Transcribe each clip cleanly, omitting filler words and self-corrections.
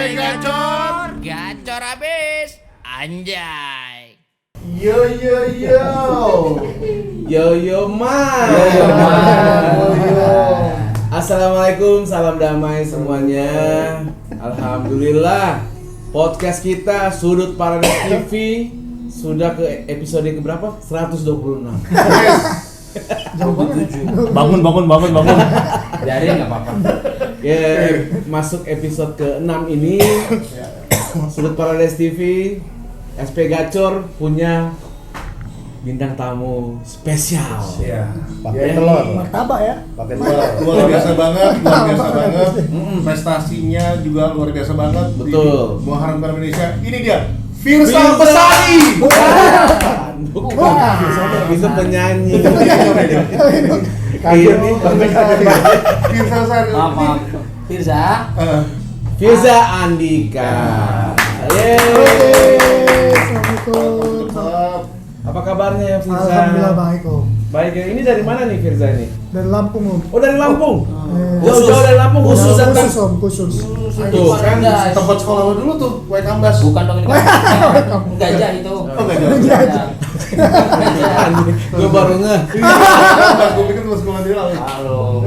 Hai gacor, gacor abis, anjay. Yo man. Assalamualaikum, salam damai semuanya. Alhamdulillah, podcast kita Sudut Parades TV sudah ke episode ke berapa? 126. Bangun. Dari nggak apa-apa. Ya, masuk episode ke-6 ini. Sudut Parades TV SP Gacor punya bintang tamu spesial. Iya. Pakai telur. Martabak ya. Pakai telur. Luar biasa banget. Prestasinya juga luar biasa banget. Betul. Di Muharram Indonesia. Ini dia. Firza Besari. Bukan. Bisa penyanyi. Kaget nih. Firza Besari. Maaf. Firza. Firza Andika. Assalamualaikum. Apa kabarnya Firza? Alhamdulillah baik om. Baik ya. Ini dari mana nih Firza ini? Dari Lampung om. Oh dari Lampung. Khusus. Jauh dari Lampung khusus datang. Khusus om, khusus. Tuh kan Tempat sekolah lo dulu tuh, White Ambas. Bukan dong ini. Gajah itu. Oh, gajah. Gue baru ngeh. Gue pikir tempat sekolah dia. Halo.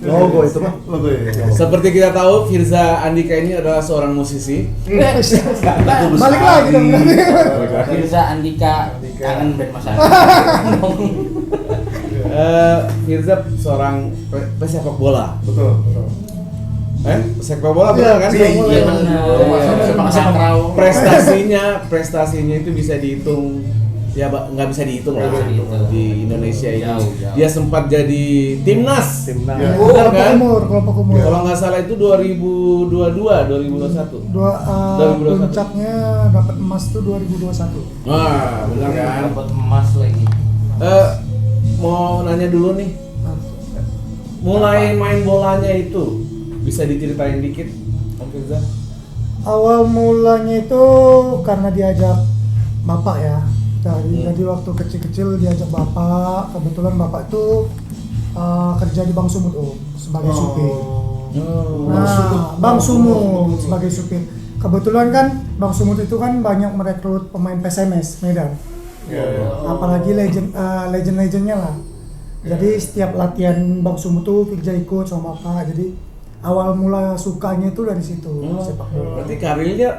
Logo itu mah. Logo ya. Seperti kita tahu Firza Andika ini adalah seorang musisi. Balik lagi dong. Firza Andika kangen band masa. Firza seorang pesepak bola. Betul. Sepak bola benar kan? Iya benar. Sepak takraw. Prestasinya itu bisa dihitung. Ya nggak bisa dihitung lah di Indonesia ini. Jauh. Dia sempat jadi timnas. Ya. Benar kan? Kelompok umur. Kalau nggak salah itu 2021. Puncaknya dapat emas tuh 2021. Wah, benar kan? Dapat emas lagi. Mau nanya dulu nih. Mulai main bolanya itu bisa diceritain dikit, Om Firza? Awal mulanya itu karena diajak bapak ya. Jadi waktu kecil-kecil diajak bapak. Kebetulan bapak itu kerja di Bank Sumut om sebagai supir. Bank Sumut sebagai supir. Kebetulan kan Bank Sumut itu kan banyak merekrut pemain PSMS Medan. Apalagi legend-legendnya lah. Jadi setiap latihan Bank Sumut tuh Firza ikut sama bapak. Jadi awal mula sukanya itu dari situ sepak bola. Berarti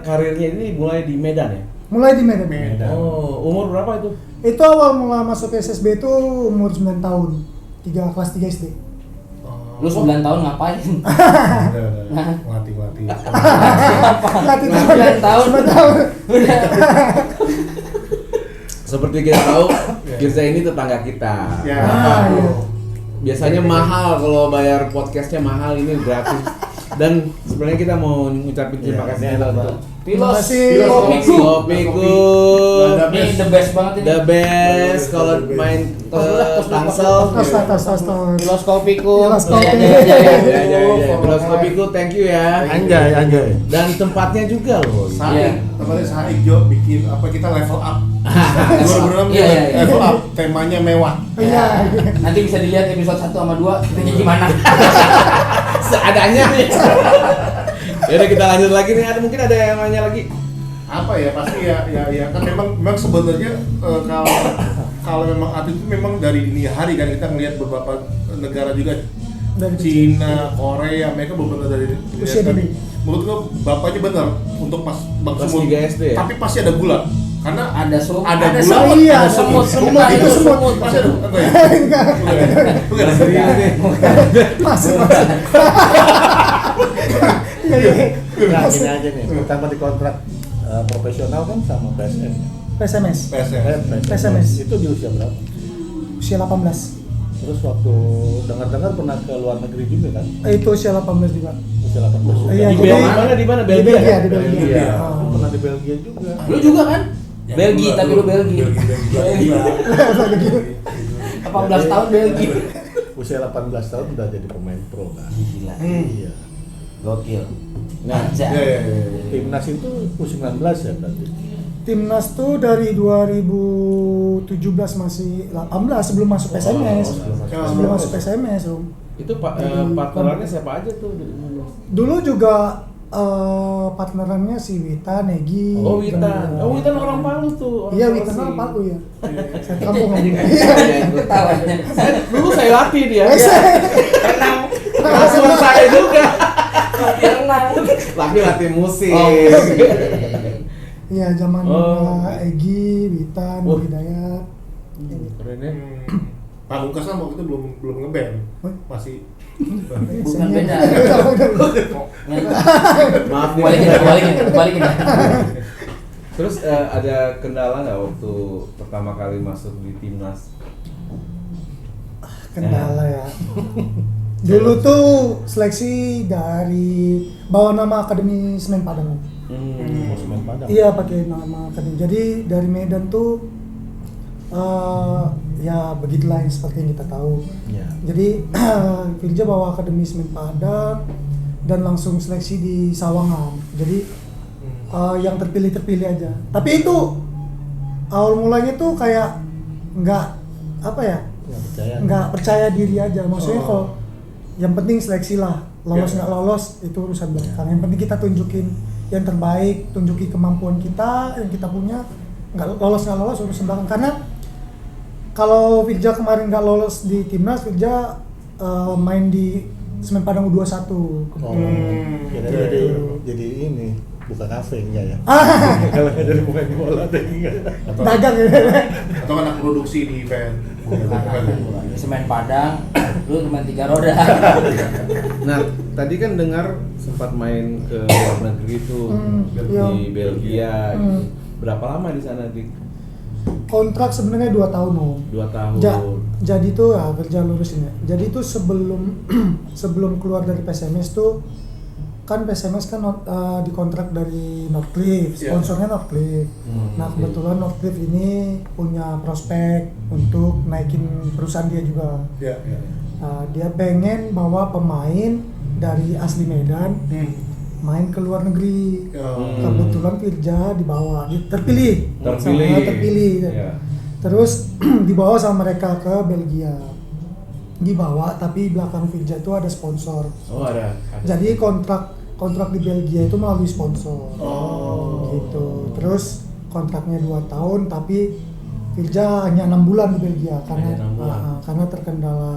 karirnya ini mulai di Medan ya? Mulai di Medan. Oh, umur berapa itu? Itu awal mula masuk PSSB itu umur 9 tahun. Kelas 3 SD. Lu 9 tahun ngapain? Mati. Latih 9 tahun. Udah. Seperti kita tahu, Firza ini tetangga kita. Ya. Biasanya mahal kalau bayar podcastnya mahal, ini gratis. Dan sebenarnya kita mau ngucapin terima kasih untuk Pilos. Kopiku. Ini the best banget ini. The best kalau main Tangsel. Tos. Pilos Kopiku. Pilos Kopi. Ya. Pilos Kopiku, thank you ya. Anjay. Dan tempatnya juga loh. Saik Jo bikin apa kita level up. 2006 Iya. level up, temanya mewah. Iya. Nanti bisa dilihat episode 1 sama 2 kitanya gimana. Seadanya. Yaudah kita lanjut lagi nih. Mungkin ada yang nanya lagi. Apa ya pasti ya kan memang sebenarnya kalau memang atlet itu memang dari dini hari kan kita ngelihat beberapa negara juga Dari Cina, Korea, mereka benar-benar dari Usia kan, dini. menurut gua bapaknya benar untuk pas Bang Kelas Sumut 3 SD ya? tapi pasti ada gula karena Ada semut. ada gula, semut, iya, ada semut, semut, itu semut. pasti ada apa ya? Bukan Serius nih. Masuk. Nah, gini aja nih, pertama di kontrak profesional kan sama PSM. PSMS. PSMS itu di usia berapa? Usia 18. Terus waktu dengar-dengar pernah ke luar negeri juga kan? Itu usia 18 juga. Usia 18 juga. Iya, Di jadi- mana? Di Belgia, di Belgia. Iya, Oh. pernah di Belgia juga. Lu juga kan? Belgia, tapi lu Belgia. 18 tahun Belgia. Usia 18 tahun udah jadi pemain pro kan? Gila. Iya. Gokil. Nah, Aja. Iya. Timnas itu U19 ya berarti? Timnas tuh dari 2017 masih 18 sebelum masuk PSMS. Sebelum masuk PSMS, Om. itu partnerannya siapa aja tuh? Dulu juga partnerannya si Wita, Negi. Oh Witan, dan- oh Witan orang Palu tuh. Iya, Wita Sulawesi. orang Palu ya. Iya. Saya kampung aja. Gue tahu. Dulu saya latih dia. Renang. Langsung saya juga. Renang. Lagi latih musik. Oh, Iya, zaman Oh. Egi, Wita, Wah. Hidayat. Keren ya. Pamungkas kan waktu itu belum ngeband, Wah. masih Bukan beda. Maaf nih. Balikin. Terus ada kendala nggak waktu pertama kali masuk di timnas? Kendala ya. Dulu tuh seleksi dari bawa nama Akademi Semen Padang. Semen Padang. Iya, pakai nama akademi. Jadi dari Medan tuh ya begitulah yang seperti yang kita tahu. Iya. Jadi Firja bawa Akademi Semen Padang dan langsung seleksi di Sawangan. Jadi yang terpilih aja. Tapi itu awal mulanya tuh kayak nggak apa ya, Nggak percaya. nggak percaya diri aja. Maksudnya kalau yang penting seleksi lah, lolos Ya. nggak lolos itu urusan belakang. Yang penting kita tunjukin yang terbaik, tunjukin kemampuan kita yang kita punya. Nggak lolos urusan belakang. Karena kalau Firja kemarin nggak lolos di timnas, Firja main di Semen Padang U21. Oh, kira Iya, jadi ini buka kafe enggak ya? Ah, Kalau nggak dari main bola deh enggak. dagang ya. atau anak produksi di event. Semen Padang, lu cuma 3 roda. Nah, tadi kan dengar sempat main ke luar negeri tuh iya. di Belgia. Hmm. Berapa lama di sana, Dik? Kontrak sebenarnya 2 tahun Om. 2 tahun. Jadi tuh ya kerja lurusin ya. Jadi tuh sebelum sebelum keluar dari PSMS tuh kan PSMS kan dikontrak dari Northcliffe, Iya. sponsornya Northcliffe. Nah kebetulan Northcliffe ini punya prospek untuk naikin perusahaan dia juga. Ya. Dia pengen bawa pemain dari asli Medan main ke luar negeri. Kebetulan Firja dibawa, terpilih. Iya. Terus dibawa sama mereka ke Belgia. Dibawa tapi belakang Firja itu ada sponsor. Oh, ada. Jadi kontrak di Belgia itu melalui sponsor. Gitu. Terus kontraknya 2 tahun tapi Firja hanya 6 bulan di Belgia karena Hanya 6 bulan. karena terkendala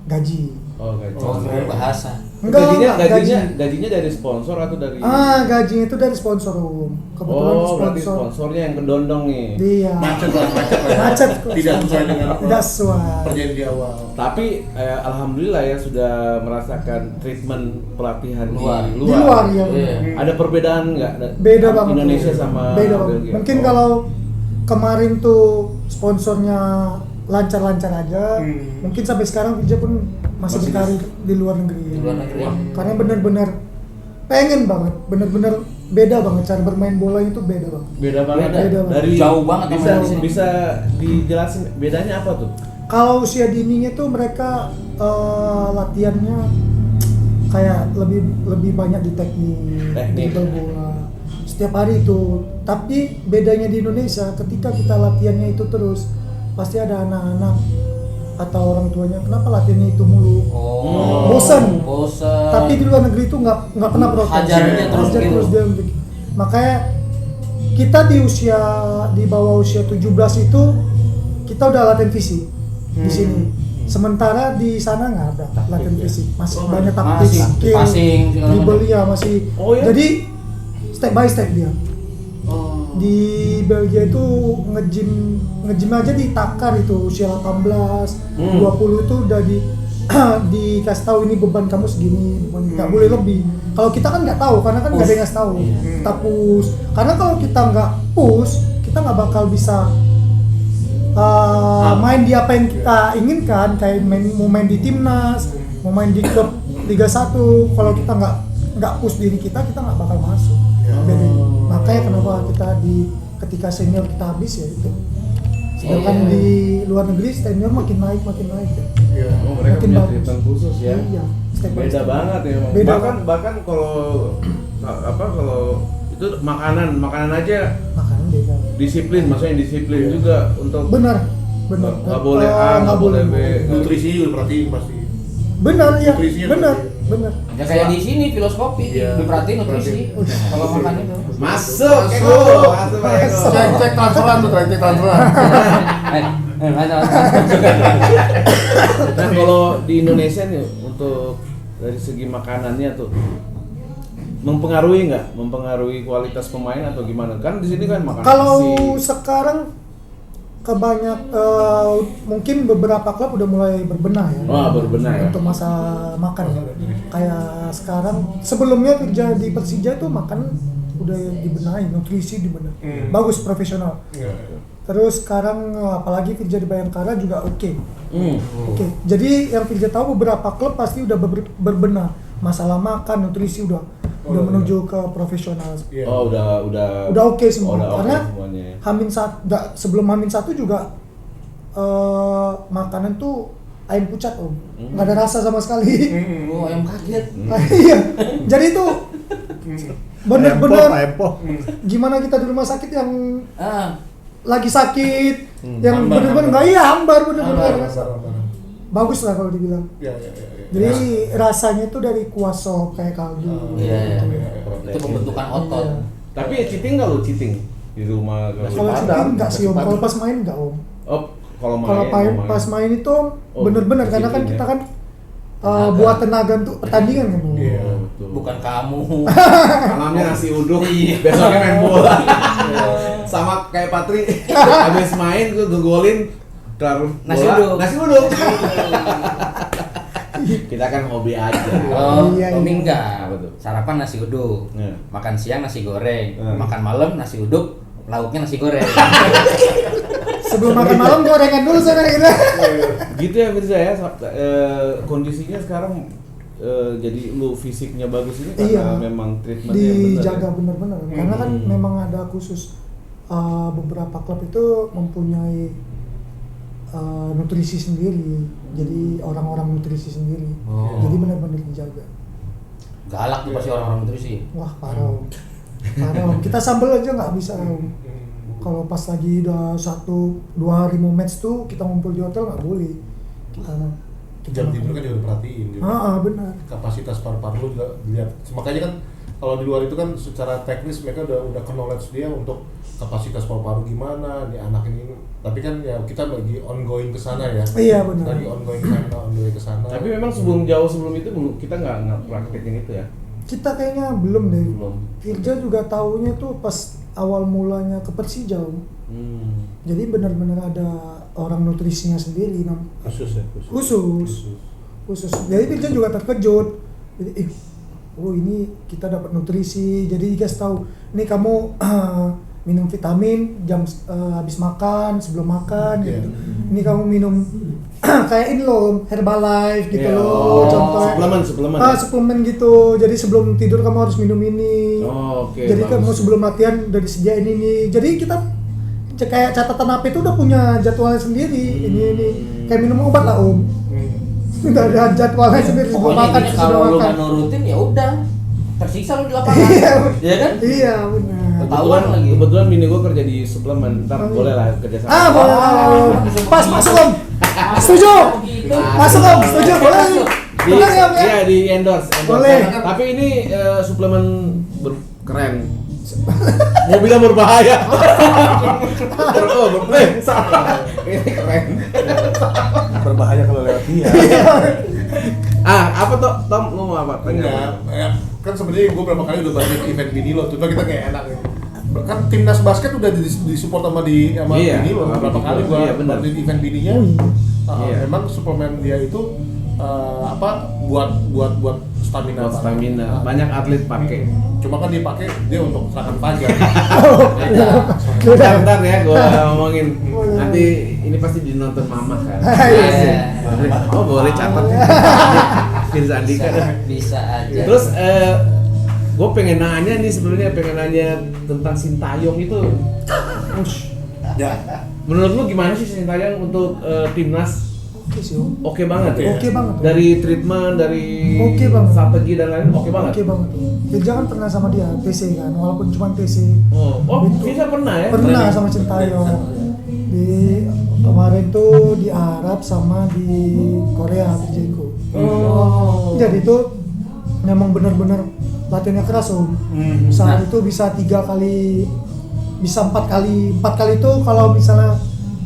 gaji. Oh, gaji. Oh, kira bahasa. Gajinya dari sponsor atau dari Gajinya itu dari sponsor Om. Kebetulan Oh, berarti sponsor. sponsornya yang kedondong nih. Iya. Macet. Macet. Tidak sesuai dengan apa Tidak sesuai. perjanjian di awal. Tapi alhamdulillah ya sudah merasakan treatment pelatihan Luar. di Di luar ya. Iya. Ada perbedaan nggak? Beda banget. Indonesia sama beda banget. Belgia. Mungkin Oh. kalau kemarin tuh sponsornya lancar-lancar aja, mungkin sampai sekarang Firja pun masih berkarir di luar negeri. Di luar negeri. Karena benar-benar pengen banget, benar-benar beda banget cara bermain bola itu beda banget. beda banget. Beda. Dari Jauh banget sama bisa dari sini. bisa dijelasin bedanya apa tuh? Kalau usia dininya tuh mereka latihannya kayak lebih banyak di Teknik. dribble bola setiap hari itu. Tapi bedanya di Indonesia ketika kita latihannya itu terus pasti ada anak-anak atau orang tuanya kenapa latihannya itu mulu. Oh. Bosan. Bosan. Tapi di luar negeri itu nggak pernah protes. Hajar aja terus Hajar gitu. terus dia begitu. Makanya kita di bawah usia 17 itu kita udah latihan fisik di sini. Sementara di sana nggak ada latihan ya? fisik, masih Oh, banyak taktik, masih skill, passing, segala dribble macam. ya masih. Oh, ya? Jadi step by step dia. Oh. Di Belgia itu nge-gym aja ditakar itu usia 18, 20 itu udah dikasih tahu ini beban kamu segini, nggak boleh lebih. Kalau kita kan nggak tahu karena kan nggak ada yang ngasih tahu. Kita push. Karena kalau kita nggak push, kita nggak bakal bisa main di apa yang kita inginkan, kayak mau main di timnas, mau main di klub Liga 1. Kalau kita nggak push diri kita nggak bakal masuk. Bedanya. Makanya kenapa kita ketika senior kita habis ya itu. Sedangkan di luar negeri senior makin naik ya. Iya. Oh, mereka Makin punya bagus. treatment khusus ya. Iya, step by Beda step. banget ya. Bang. Beda bahkan kalau kalau itu makanan aja Makanya beda. disiplin, maksudnya disiplin juga untuk Benar. nggak boleh A, nggak boleh B. Nutrisi juga perhatiin pasti. Benar ya, Nutrisinya benar. berarti. bener. Ya kayak di sini filosofi, Iya. diperhatiin nutrisi. Kalau makan itu. Masuk. Cek transferan tuh, cek transferan. Mana? Nah kalau di Indonesia nih untuk dari segi makanannya tuh mempengaruhi kualitas pemain atau gimana? Kan di sini kan makan Kalau nasi. sekarang mungkin beberapa klub udah mulai berbenah ya. Berbenah ya. Untuk masa makan ya. Kayak sekarang sebelumnya kerja di Persija tuh makan udah dibenahi, nutrisi dibenahi. Bagus, profesional. Terus sekarang apalagi Firja di Bayangkara juga oke. Oke. Jadi yang Firja tahu beberapa klub pasti udah berbenah. Masalah makan, nutrisi udah menuju ke profesional. Iya. Oh Udah oke semua. Udah oke Karena semuanya. sebelum H-1 juga makanan tuh ayam pucat Om. Nggak ada rasa sama sekali. Oh, ayam kaget. Iya. Jadi itu bener-bener Ayam pop. gimana kita di rumah sakit yang Ah, lagi sakit, yang Hambar, bener-bener hambar. nggak hambar bener-bener. Hambar. Bagus lah kalau dibilang. Ya. Jadi rasanya itu dari kuah sop kayak kaldu. Iya. Iya. Itu pembentukan otot. Iya. Tapi cheating nggak lu cheating di rumah? Kalau Padang, cheating enggak nasi sih Om, padang. kalau pas main enggak Om. Oh kalau Kalau pas main itu Om, Oh, bener-bener karena kan cheating kita ya. kan Tenaga. buat tenaga untuk pertandingan kan Om. Iya. Betul. Bukan kamu. Malamnya nasi uduk, Iya. besoknya main bola. Sama kayak Patri, habis main gue ngegolin kelar Nasi bola, uduk. Nasi uduk. Kita kan hobi aja. Oh, Iya, Tommy iya. enggak. Apa tuh? Sarapan nasi uduk. Iya. Makan siang nasi goreng. Iya. Makan malam nasi uduk, lauknya nasi goreng. Sebelum makan malam gorengan dulu sana gitu. Gitu ya Firza ya, kondisinya sekarang jadi lu fisiknya bagus ini karena Iya. memang treatmentnya yang benar. Dijaga Ya? bener-bener. Karena kan memang ada khusus beberapa klub itu mempunyai nutrisi sendiri. Jadi orang-orang nutrisi sendiri. Oh. Jadi benar-benar dijaga. Galak tuh pasti orang-orang nutrisi. Wah parah Om. Parah Om. Kita sambel aja nggak bisa Om. Kalau pas lagi udah 1-2 hari mau match tuh kita ngumpul di hotel nggak boleh. Karena Jam tidur kan juga diperhatiin gitu. benar. Kapasitas paru-paru lu juga dilihat. Makanya kan kalau di luar itu kan secara teknis mereka udah knowledge dia untuk kapasitas paru-paru gimana di anak ini. Tapi kan ya kita lagi ongoing ke sana ya. Iya, benar. Lagi ongoing ke sana. Tapi memang sebelum itu kita nggak praktekin itu ya. Kita kayaknya belum deh. Belum. Firja juga taunya tuh pas awal mulanya ke Persija Om. Jadi benar-benar ada orang nutrisinya sendiri Khusus ya, khusus. Jadi Firja juga terkejut. Jadi ini kita dapat nutrisi. Jadi guys tahu, ini kamu minum vitamin jam habis makan, sebelum makan gitu. Ini kamu minum kayak ini loh Herbalife gitu Iya, loh, contohnya. suplemen. Suplemen gitu. Jadi sebelum tidur kamu harus minum ini. Oh, oke, Jadi kamu bagus. sebelum latihan udah disediain ini. Jadi kita kayak catatan HP itu udah punya jadwalnya sendiri. Ini kayak minum obat lah Om. Udah ada jadwalnya sendiri sebelum Pokoknya makan, intinya sebelum kalau lu makan. nggak nurutin ya udah tersiksa lu di lapangan. Iya kan? Iya benar. Ketahuan lagi. Kebetulan bini gue kerja di suplemen, ntar Oh, iya. boleh lah kerja sama. Boleh. Pas masuk Om. Setuju. Gitu. Masuk Om, setuju. Boleh. Boleh ya Om ya? Iya di endorse. Boleh. Tapi ini suplemen keren. Mobilnya berbahaya. Ini keren. Berbahaya kalau lewat dia. Apa tuh Tom? Lu mau apa? Tanya. Ya, kan sebenarnya gue berapa kali udah banyak event bini lo, cuma kita kayak enak gitu. Kan timnas basket udah disupport sama Iya, bini lo, berapa sama kali bini. gue Iya, benar. bantuin event bininya. Iya. Memang suplemen dia itu buat stamina. Buat stamina. Banyak atlet pakai. Cuma kan dia pakai dia untuk serangan fajar. Bentar ya, gue ngomongin. Nanti ini pasti dinonton mama kan. Iya. Oh boleh catat. Firza Andika. Bisa aja. Terus gue pengen nanya nih sebenarnya tentang Sintayong itu. Ya. Menurut lu gimana sih Sintayong untuk timnas? Oke sih Om. Oke banget ya? Oke banget. Dari treatment, dari Oke banget. strategi dan lain oke banget. Oke banget. Firja kan pernah sama dia TC kan, walaupun cuma TC. Oh, Itu. bisa pernah ya? Pernah Training? sama Sintayong. Di kemarin tuh di Arab sama di Korea Firja ikut. Oh. Jadi itu memang benar-benar latihannya keras Om. Sehari itu bisa 3 kali, bisa 4 kali. 4 kali itu kalau misalnya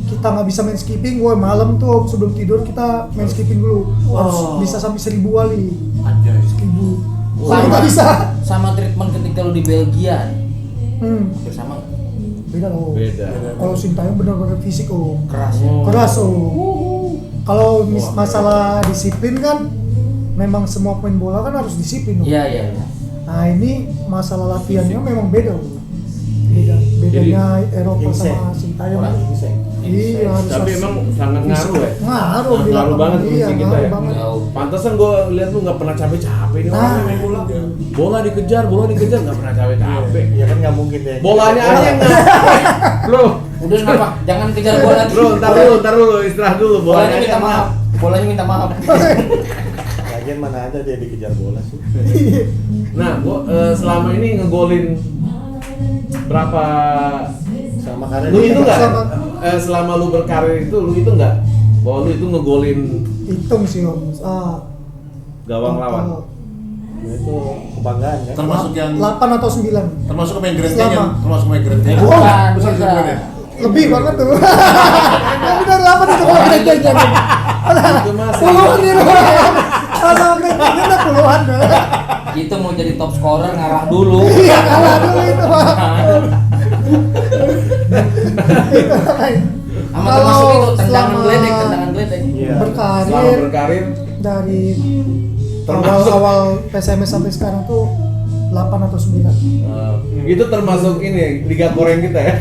kita nggak bisa main skipping, malam tuh Om, sebelum tidur kita main skipping dulu. Harus bisa sampai 1000 kali. Anjay. 1000. Sama, Kita bisa. sama treatment ketika lu di Belgia Hmm. bersama Beda loh. Beda. Kalau Sintayong benar-benar fisik Om. keras ya. Keras Kalau masalah disiplin kan memang semua pemain bola kan harus disiplin Om. Iya. Nah ini masalah latihannya memang beda Om. Bedanya Eropa sama Sintayong. Iya harus. Tapi emang sangat ngaruh ya. Ngaruh di Ngaruh lapangan. banget Iya, fisik kita ngaruh ya. banget. Pantesan gue lihat lu nggak pernah capek-capek nih orang Nah. main bola. Bola dikejar nggak pernah capek-capek. Ya kan nggak mungkin deh. Bolanya aja yang nggak. Bro, Udah kenapa? Jangan kejar bola lagi. bro, ntar dulu istirahat dulu. Bolanya aja minta yang maaf. Bolanya minta maaf. Lagian mana ada dia dikejar bola sih. Nah, gua selama ini ngegolin berapa? Sama karena Lu dia itu kan nggak? sama- Selama lu berkarir itu, lu itu nggak? Bahwa lu itu ngegolin Hitung sih Om. gawang lawan. itu kebanggaan kan. Termasuk yang 8 atau 9. termasuk pemain Grand Selama. yang termasuk pemain Grand Prix. Bukan, Besar bukan. sebenarnya. Lebih banget tuh. Yang benar 8 itu kalau kayaknya. Itu mah Puluhan nih. Sama kayaknya udah puluhan. Itu mau jadi top scorer ngarah dulu. Iya kalah dulu itu Pak. Sama termasuk itu tendangan geledek. Iya. Selama berkarir berkarir dari Termasuk- awal PSMS sampai sekarang tuh 8 atau 9. itu termasuk ini Liga Koreng kita ya.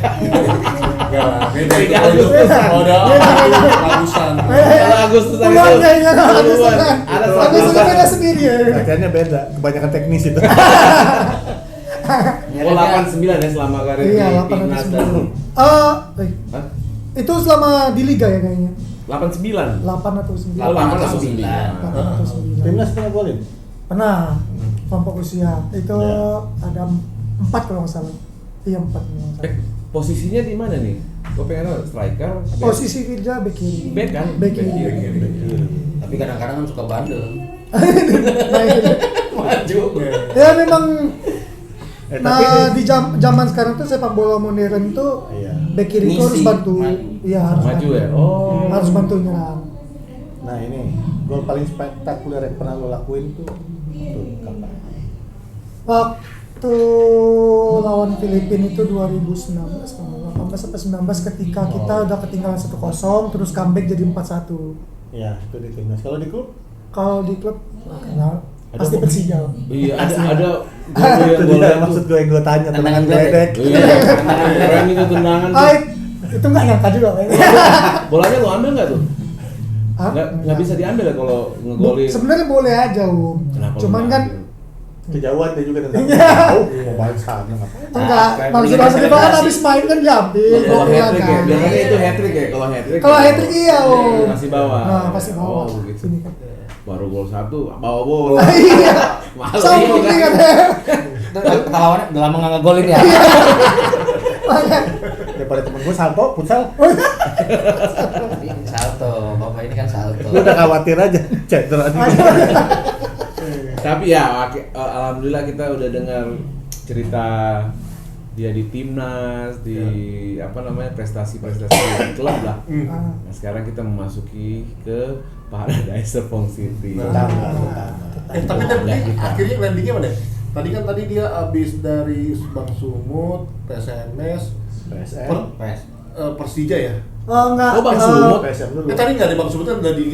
Enggak, beda itu. Beda. Oh, udah bagusan. Kalau Agustusan itu Puluhan kayaknya puluhan. Agustusan. Ada Agustusan beda sendiri ya. Latihannya beda, kebanyakan teknis itu. Oh 89 ya selama karir Iya, di 8 atau Timnas dan 9. Hah? Itu selama di liga ya kayaknya. 89. 8 atau 9. 8 atau 9. 8 atau 9. Timnas pernah golin. Pernah. Kelompok usia itu Ya. ada 4 kalau nggak salah. Iya 4 kalau nggak salah. Posisinya di mana nih? Gue pengen tahu striker. back? Posisi Firja bek kiri. Back kan? Back Back kiri. kiri. Tapi kadang-kadang kan suka bandel. Nah, itu. Maju. Ya memang Tapi di zaman sekarang tuh sepak bola modern tuh iya. bek kiri itu harus Ngisi. bantu. Iya harus Maju bantu. ya? Oh. Harus bantu nyerang. Nah ini gol paling spektakuler yang pernah lo lakuin tuh kapan? Waktu lawan Filipina itu 2019 kalau 18 sampai 19 ketika kita udah ketinggalan 1-0 terus comeback jadi 4-1. Ya itu di timnas. Kalau di klub? Kalau di klub nah, Ada pasti apa? Persija. Iya, ada Itu dia maksud gue yang gue tanya tendangan geledek. Iya, keren itu tendangan tuh. Itu nggak nyangka juga kayaknya. Bolanya lo ambil nggak tuh? Hah? Nggak bisa diambil ya kalau ngegolin. Sebenarnya boleh aja Kenapa cuman lu kan nggak ambil? Kejauhan dia juga tendang. Iya. Oh, mau balik sana ngapain? enggak kayak maksud punya kita kan regenerasi. habis main kan diambil. Kalau boleh hat-trick ya, kan. biasanya itu hat-trick ya. Kalau hat-trick. Kalau hat-trick iya, Om. Masih bawah. Nah, pasti bawah. Oh, begitu. Sini kan. Baru gol 1, bawa bola. Iya. Malu Sama juga. penting kan. Kata lawannya udah lama nggak ngegolin ya. Daripada temen gue salto, futsal. Salto, bapak ini kan salto. Lu udah khawatir aja. Cedera nih. Tapi ya, alhamdulillah kita udah dengar cerita dia di timnas, di apa namanya prestasi-prestasi di klub lah. Nah sekarang kita memasuki ke Paradise Serpong City. Tapi akhirnya landingnya mana? Tadi dia abis dari Bang Sumut, PSMS, PSM. Persija ya. Enggak. Oh, Bang Sumut. PSM dulu. Tadi nggak ada Bang Sumut kan dari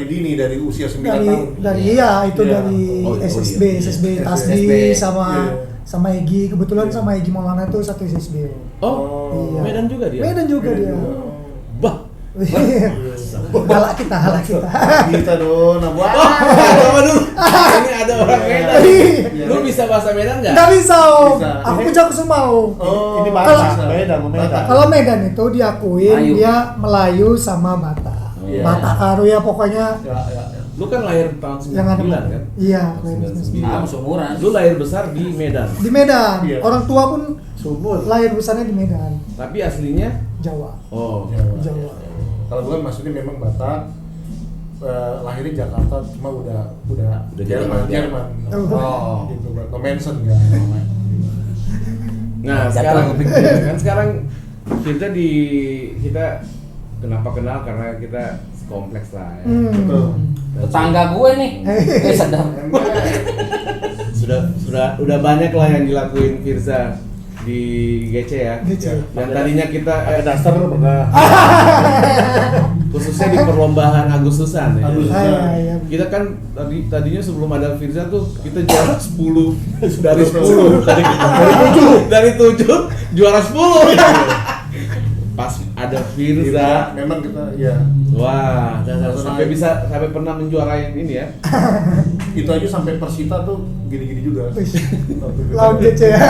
dini dari usia 9 tahun. dari iya itu Iya. dari Oh, SSB iya. SSB SSB. Tasdi sama Iya. sama Egi kebetulan sama Egi Maulana itu satu SSB. Oh, Iya. Medan juga dia. Medan juga dia. Bah. Halak kita. Kita dong, nah buat. Apa dulu? Ini ada orang Medan. Iya. Lu bisa bahasa Medan nggak? Nggak bisa Om. Bisa. Aku punya Kusuma Om. Oh, Ini Kalau- bahasa Medan, Medan. Kalau Medan itu diakuin Melayu. dia Melayu sama Batak. Iya. Batak Karu ya pokoknya Ya. Lu kan lahir tahun 99 yang ada kan? Iya, Tahun lahir Ah, seumuran. Lu lahir besar di Medan. di Medan. Iya. Orang tua pun Sumut. lahir besarnya di Medan, Tapi aslinya Jawa. oh. Jawa. Kalau bukan maksudnya memang Batak lahirnya Jakarta, cuma udah Jerman. Jerman. Oh. Gitu, no mention kan. Nah, sekarang kan sekarang kita kenapa kenal karena kita kompleks lah ya. Betul. Tetangga gue nih. Sedang. Udah banyak lah yang dilakuin Firza di GC ya. GC. Yang tadinya kita Pakai daster pernah. khususnya di perlombaan Agustusan ya. Iya. Kita kan tadinya sebelum ada Firza tuh kita juara 10 dari 10 dari 7 juara 10. Pas ada Firza Memang kita ya wah, sampai pernah menjuarai ini ya. itu aja sampai Persita tuh gini-gini juga. Lawan GC ya.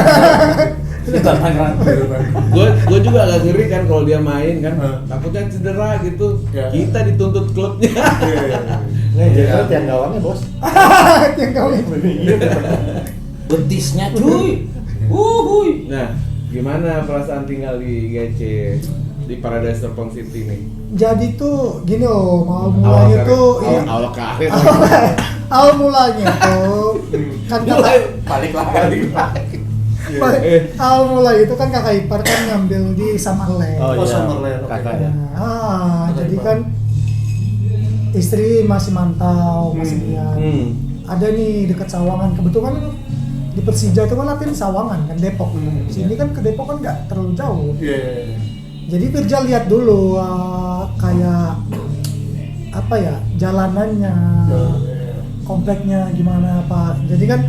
Gue juga agak ngeri kan kalau dia main kan, Heeh. takutnya cedera gitu. Ya. Kita dituntut klubnya. Nih, jadi tiang gawangnya bos. Yang kau itu. Betisnya cuy. Wuhuy. Nah, gimana perasaan tinggal di GC di Paradise Serpong City nih? Jadi tuh gini awal mulanya tuh iya. awal karir. Awal mulanya tuh kan kakak Balik lagi. awal mulai itu kan kakak ipar kan ngambil di Summerland. Oh iya, Summerland, oke. kakaknya. Jadi kan istri masih mantau, masih lihat. Ada nih dekat Sawangan, kebetulan di Persija itu kan latihan di Sawangan kan Depok. Sini kan ke Depok kan nggak terlalu jauh. Iya. Jadi Firza lihat dulu kayak apa ya jalanannya, kompleknya gimana Pak. Jadi kan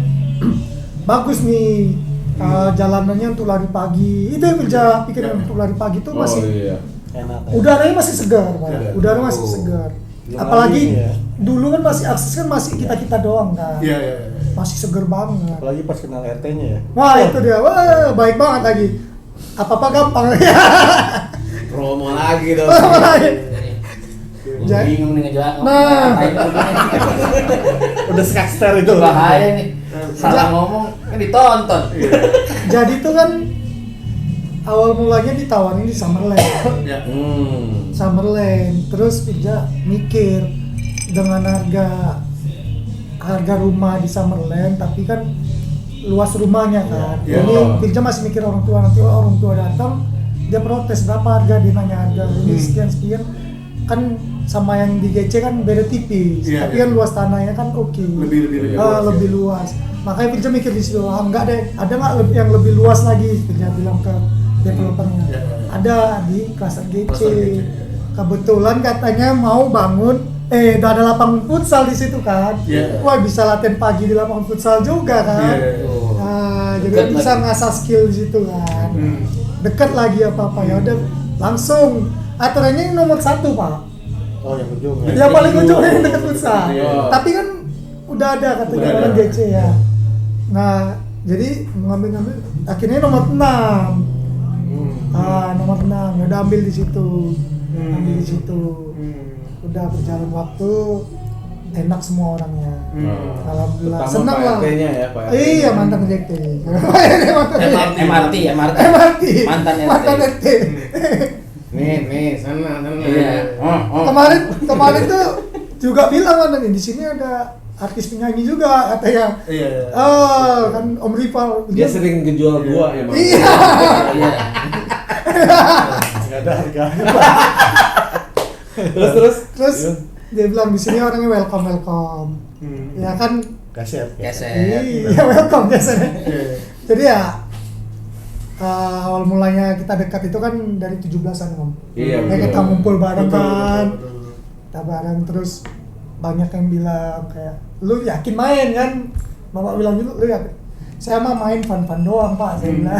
bagus nih jalanannya untuk lari pagi. Itu yang Firza pikirin untuk lari pagi itu masih iya. Enak. udaranya masih segar Pak. Ya. Udara masih segar. Belum Apalagi lagi ya. dulu kan masih akses kan masih kita doang kan. Iya. Masih seger banget. Apalagi pas kenal RT-nya ya. Wah itu dia, wah baik banget lagi. Apa gampang ya. Promo lagi dong. Ja- Bingung nih ngejelasin. Nah. Udah skakster itu. Bahaya nih. Salah ngomong kan ditonton. Jadi tuh kan awal mulanya ditawarin di Summerland. Ya. Summerland, terus Firza mikir dengan harga rumah di Summerland, tapi kan luas rumahnya kan. Ya. Jadi Firza masih mikir orang tua, nanti orang tua datang dia protes berapa harga, dia nanya harga ini sekian kan sama yang di GC kan beda tipis, Ya, tapi ya. kan luas tanahnya kan oke. Lebih luas. Makanya Firza mikir di situ, enggak deh, ada nggak yang lebih luas lagi? Firza bilang ke developernya. Ya. Ada di Cluster GC. Cluster GC, ya. Kebetulan katanya mau bangun, udah ada lapangan futsal di situ kan. Ya. Wah bisa latihan pagi di lapangan futsal juga kan. Iya. Nah, jadi Dekat bisa lagi. ngasah skill di situ kan. Hmm. Dekat lagi apa ya udah langsung aturannya yang nomor 1 Pak. Oh yang ujung ya. Yang paling ujung yang dekat futsal. Iya. Tapi kan udah ada katanya Udah orang ada. GC ya. Nah, jadi ngambil akhirnya nomor 6. Nomor 6 udah ambil di situ. Ambil di situ. Udah berjalan waktu enak semua orangnya. Alhamdulillah. Terutama Senang Pak lah. RT-nya ya, Pak RT. Iya, mantan RT. MRT. Mantan Mantan RT. RT. Nih, sana. Iya. Oh. Kemarin tuh juga bilang kan di sini ada artis penyanyi juga katanya. Iya. Oh, kan Om Rival. Dia sering ngejual gua emang. Iya. Iya. Nggak ada harga. Terus dia bilang di sini orangnya welcome. Ya kan? Kaset. Iya, welcome biasanya. Jadi ya awal mulanya kita dekat itu kan dari 17-an Om. Iya, Ya kita betul. ngumpul bareng Betul, kan. betul. Kita bareng terus banyak yang bilang kayak lu yakin main kan? Bapak bilang gitu, lu yakin? Saya mah main fun doang Pak, saya bilang.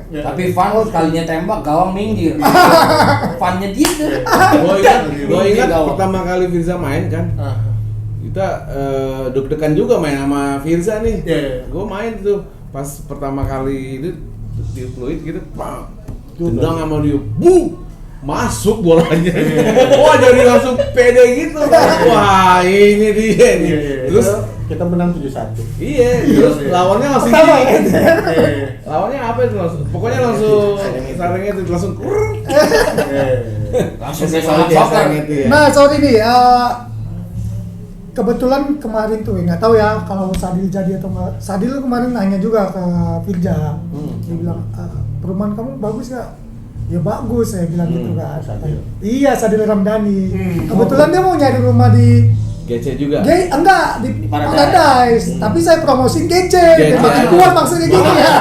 Ya. Tapi Van sekalinya tembak gawang minggir. Vannya dia tuh. Gua ingat Gawang. pertama kali Firza main kan. Kita deg-degan juga main sama Firza nih. Iya. Gue main tuh pas pertama kali itu di fluid gitu, bang, tendang sama dia, masuk bolanya. Wah jadi langsung pede gitu. Wah ini dia nih. Terus kita menang 7-1. iya, terus lawannya langsung Pertama, gini. kan? Lawannya apa itu langsung? Pokoknya langsung sarengnya itu langsung. Langsung Biasa kayak biasa soccer. gitu ya. Nah, sorry nih, kebetulan kemarin tuh nggak tahu ya kalau Sadil jadi atau nggak. Sadil kemarin nanya juga ke Firja, dia bilang perumahan kamu bagus nggak? Ya bagus, saya bilang gitu kan. Sadil. Iya, Sadil Ramdhani. Kebetulan dia mau nyari rumah di GC juga. enggak di Paradise. Paradise, tapi saya promosiin GC. GC. Jadi kuat maksudnya gitu ya.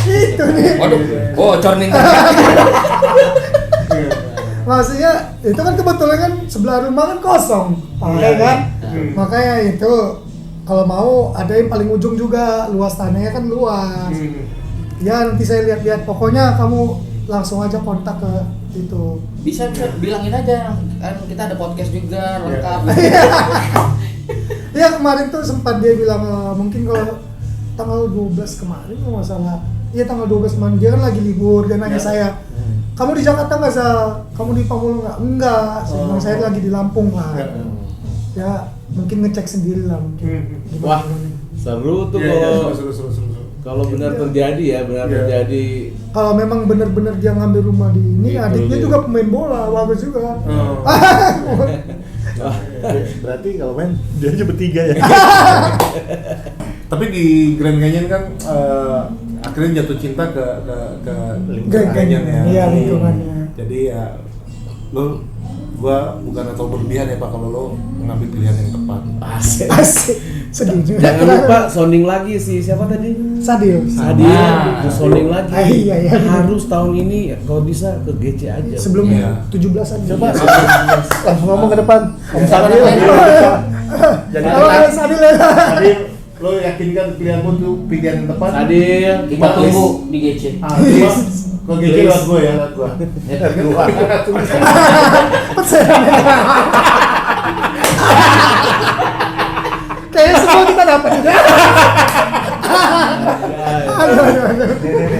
Itu nih. Waduh, bocor nih. Maksudnya itu kan kebetulan kan sebelah rumah kan kosong, pakai kan. Makanya itu kalau mau ada yang paling ujung juga, luas tanahnya kan luas. Ya nanti saya lihat-lihat, pokoknya kamu langsung aja kontak ke itu. Bisa bilangin aja, kan kita ada podcast juga lengkap. Ya kemarin tuh sempat dia bilang mungkin kalau tanggal 12 kemarin kalau nggak salah. Iya tanggal 12 kemarin dia kan lagi libur, dia nanya saya, kamu di Jakarta nggak Zal? Kamu di Pamulang nggak? Enggak, saya bilang saya lagi di Lampung lah. Ya mungkin ngecek sendiri lah mungkin. Wah, seru tuh kalau benar terjadi ya, terjadi. Kalau memang benar-benar dia ngambil rumah di ini, Gitu, adiknya gitu. juga pemain bola, bagus juga. Berarti kalau main dia aja bertiga ya. Tapi di Grand Canyon kan akhirnya jatuh cinta ke Grand Canyon ya. Iya, lingkungannya. Jadi ya gua bukan atau berlebihan ya Pak kalau lo mengambil pilihan yang tepat. Asik, sedih juga. Jangan lupa sounding lagi sih, siapa tadi? Sadil. Sadil, sounding lagi. Iya. Harus tahun ini kalau bisa ke GC aja. Sebelum Iya. 17-an. Coba langsung ngomong ke depan. Om Sadil. Jadi Kalau ada Sadil ya. Sadil, lo yakinkan pilihanmu tuh pilihan yang tepat? Sadil, Kita tunggu di GC. Kok GC lewat gue ya, lewat gue. Kayaknya semua kita dapat.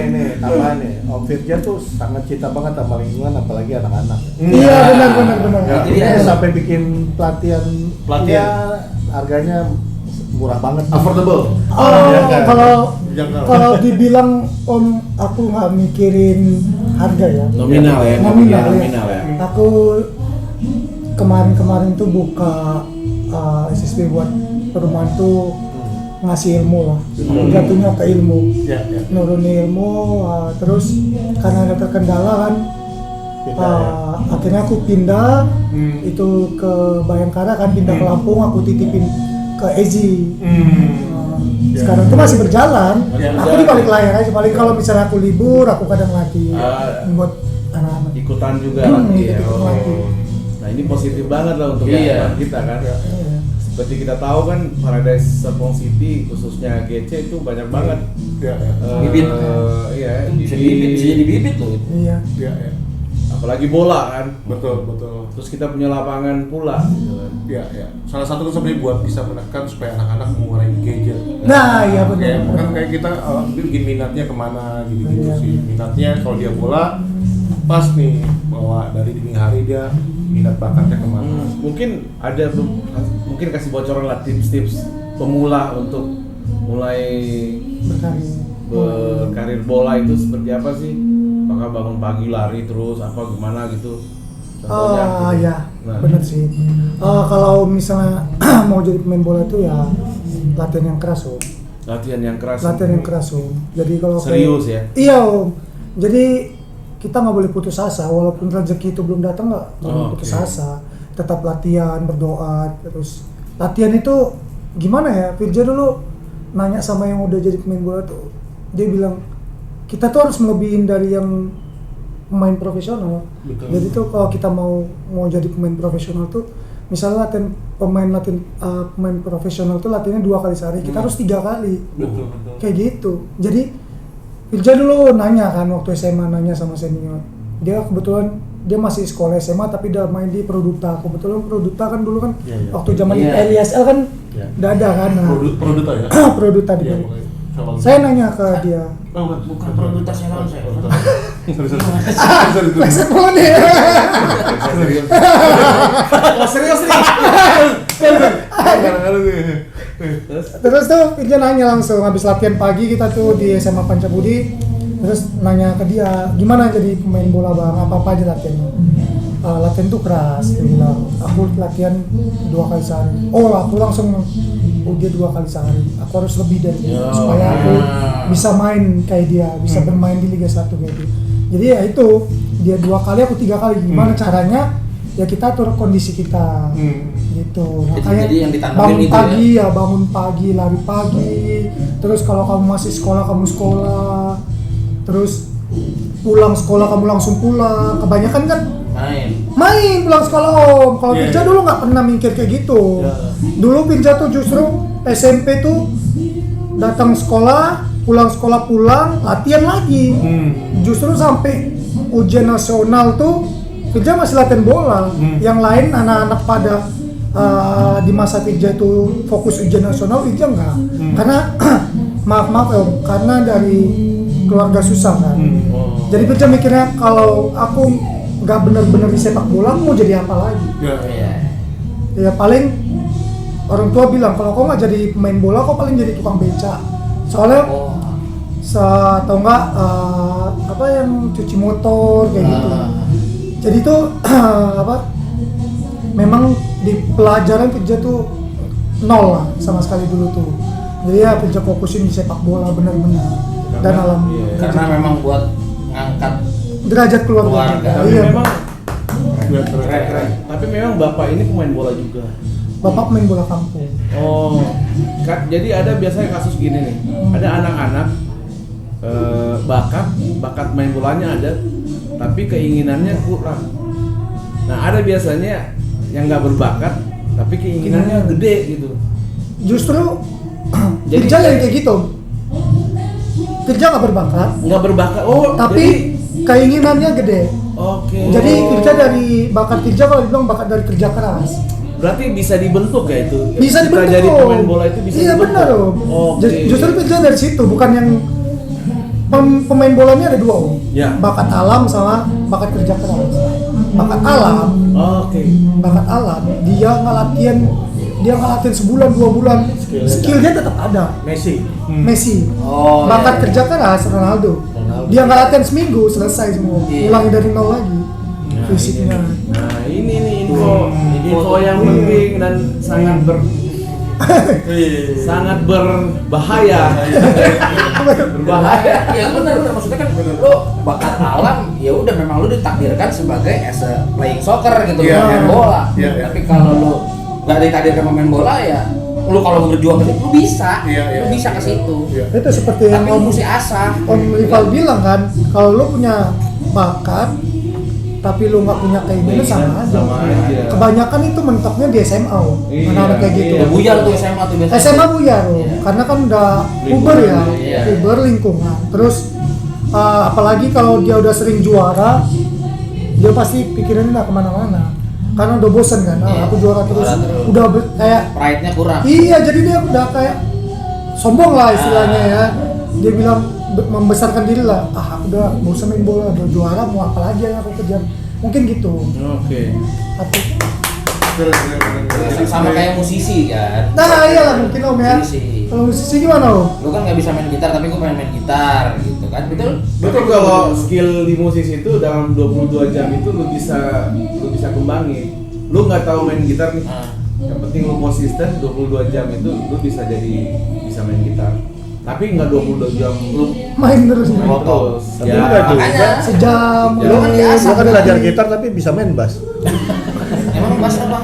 Nih, apa nih? Om Firja tuh sangat cinta banget sama lingkungan, apalagi anak-anak. Iya benar. Jadi dia sampai bikin pelatihan. Pelatihan. Ya, harganya murah banget. Affordable. Kalau dibilang Om, aku nggak mikirin harga ya. nominal ya, nominal ya. Aku kemarin tuh buka SSB buat perumahan tuh ngasih ilmu lah. Jatuhnya ke ilmu. Ya. Nurunin ilmu, terus karena ada terkendala kan. Akhirnya aku pindah itu ke Bayangkara kan, pindah ke Lampung, aku titipin ke Ezi. Sekarang tuh masih berjalan. Aku di balik layar aja. Paling kalau misalnya aku libur, aku kadang latih buat anak-anak. Ikutan juga lagi ya. ikut lagi. Nah ini positif banget lah untuk Iya. kita kan. Iya. Seperti kita tahu kan Paradise Serpong City khususnya GC itu banyak banget. Ya. Bibit. Iya. Bisa jadi bibit loh itu. Iya. Ya. Apalagi bola kan. Betul. Terus kita punya lapangan pula. Gitu kan. Ya. Salah satu kan sebenarnya buat bisa menekan supaya anak-anak mengurangi gadget. Nah, iya benar. Kan kayak kita bikin minatnya kemana gitu-gitu Iya. sih. Minatnya kalau dia bola pas nih bahwa dari dini hari dia minat bakatnya kemana. Mungkin ada mungkin kasih bocoran lah tips-tips pemula untuk mulai berkarir bola itu seperti apa sih? Apakah bangun pagi lari terus apa gimana gitu? Ya, Nah. benar sih. Kalau misalnya mau jadi pemain bola tuh ya latihan yang keras Om. Latihan yang keras. Latihan yang keras Om. Jadi kalau Serius ya? Iya Om. Jadi kita nggak boleh putus asa, walaupun rezeki itu belum datang nggak boleh putus asa. Tetap latihan, berdoa, terus latihan itu gimana ya? Firja dulu nanya sama yang udah jadi pemain bola tuh, dia bilang kita tuh harus melebihin dari yang pemain profesional. Betul. Jadi tuh kalau kita mau jadi pemain profesional tuh, misalnya pemain profesional tuh latihannya 2 kali sehari, kita harus 3 kali. Betul. Kayak gitu. Jadi Firja dulu nanya kan waktu SMA, nanya sama senior. Dia kebetulan dia masih sekolah SMA tapi dia main di Produta. Kebetulan Produta kan dulu kan Iya. waktu zaman Iya. LISL kan Iya. udah ada kan. Nah, Produta ya. Produta di Iya, Bali. pokoknya. Salon. Saya nanya ke dia. Bukan Produta Salon saya. Sorry. Pleset mulu nih. Oh serius nih? Terus tuh Firja nanya langsung habis latihan pagi kita tuh di SMA Pancabudi. Terus nanya ke dia, gimana jadi pemain bola Bang? Apa aja latihannya? latihan tuh keras. Dia bilang aku latihan 2 kali sehari. Oh aku langsung dia 2 kali sehari. Aku harus lebih dari dia supaya aku bisa main kayak dia, bisa bermain di Liga 1 kayak dia. Jadi ya itu dia 2 kali, aku 3 kali. Gimana caranya? Ya kita atur kondisi kita gitu. Makanya jadi yang ditandamin bangun gitu pagi ya bangun pagi, lari pagi. Terus kalau kamu masih sekolah kamu sekolah. Terus pulang sekolah kamu langsung pulang. Kebanyakan kan main pulang sekolah om. Kalau Pirja dulu nggak pernah mikir kayak gitu. Dulu Pirja tuh justru SMP tuh datang sekolah, pulang latihan lagi. Justru sampai ujian nasional tuh Pirja masih latihan bola. Yang lain anak-anak pada di masa Pirja itu fokus ujian nasional, Pirja enggak. Karena maaf ya, karena dari keluarga susah kan. Jadi Pirja mikirnya kalau aku nggak benar-benar di sepak bola, aku mau jadi apa lagi? Ya paling orang tua bilang kalau kau nggak jadi pemain bola, kau paling jadi tukang beca. Soalnya atau enggak apa yang cuci motor kayak gitu. Jadi itu memang di pelajaran Pirja tuh nol lah sama sekali dulu tuh. Jadi ya Pirja fokusin di sepak bola benar-benar dan karena memang buat ngangkat derajat keluarga. Tapi Iya. memang keren. Tapi memang bapak ini pemain bola juga. Bapak pemain bola kampung. Oh, jadi ada biasanya kasus gini nih. Ada anak-anak bakat main bolanya ada, tapi keinginannya kurang. Nah ada biasanya yang nggak berbakat, tapi keinginannya gede gitu. Justru Jadi Pirja yang kayak gitu. Pirja nggak berbakat. Oh, tapi keinginannya gede. Oke. Jadi Pirja dari bakat Pirja kalau dibilang bakat dari kerja keras. Berarti bisa dibentuk ya itu? Bisa Kita dibentuk. jadi pemain bola itu bisa iya, dibentuk? benar Om. Oke. Justru Pirja dari situ, bukan yang pemain bolanya ada 2 Om. Ya. Bakat alam sama bakat kerja keras. Bakat alam, Oke. bakat alam dia nggak latihan sebulan 2 bulan, skillnya tetap ada. Messi. Bakat kerja keras Ronaldo. Dia nggak latihan seminggu selesai semua, ulangi dari nol lagi fisiknya. Nah ini nih info yang penting dan sangat berbahaya. Berbahaya. Ya benar maksudnya kan lo bakat alam ya udah memang lo ditakdirkan sebagai as a playing soccer gitu main bola. Tapi kalau lo nggak ditakdirkan main bola ya lo kalau berjuang ke situ lo bisa, lo bisa ke situ. Itu seperti yang Tapi lo mesti asah. Om Rival bilang kan, kalau lo punya bakat tapi lu nggak punya keinginan sama aja. Kebanyakan itu mentoknya di SMA, anak-anak kayak gitu. Udah buyar tuh SMA tuh biasanya. SMA buyar, karena kan udah puber ya, puber lingkungan. Terus apalagi kalau dia udah sering juara, dia pasti pikirannya nggak kemana-mana. Karena udah bosen kan, aku juara terus, udah kayak pride-nya kurang. Iya, jadi dia udah kayak sombong lah istilahnya ya. Dia bilang membesarkan diri lah, aku udah bosan main bola, udah juara mau apa lagi yang aku kejar, mungkin gitu. Oke. Tapi sama kayak musisi kan. nah iyalah mungkin Om ya. Musisi. Kalau musisi gimana Om? Lu kan nggak bisa main gitar tapi gue pengen main gitar gitu kan, betul? Betul, kalau skill di musisi itu dalam 22 jam itu lu bisa kembangin. Lu nggak tahu main gitar nih. Yang penting lu konsisten 22 jam itu lu bisa main gitar. Tapi nggak 22 jam lu Main terus main. terus. Tapi enggak juga. makanya Sejam. Lu kan diasah. Gua kan belajar gitar tapi bisa main bass. emang bahasa apa?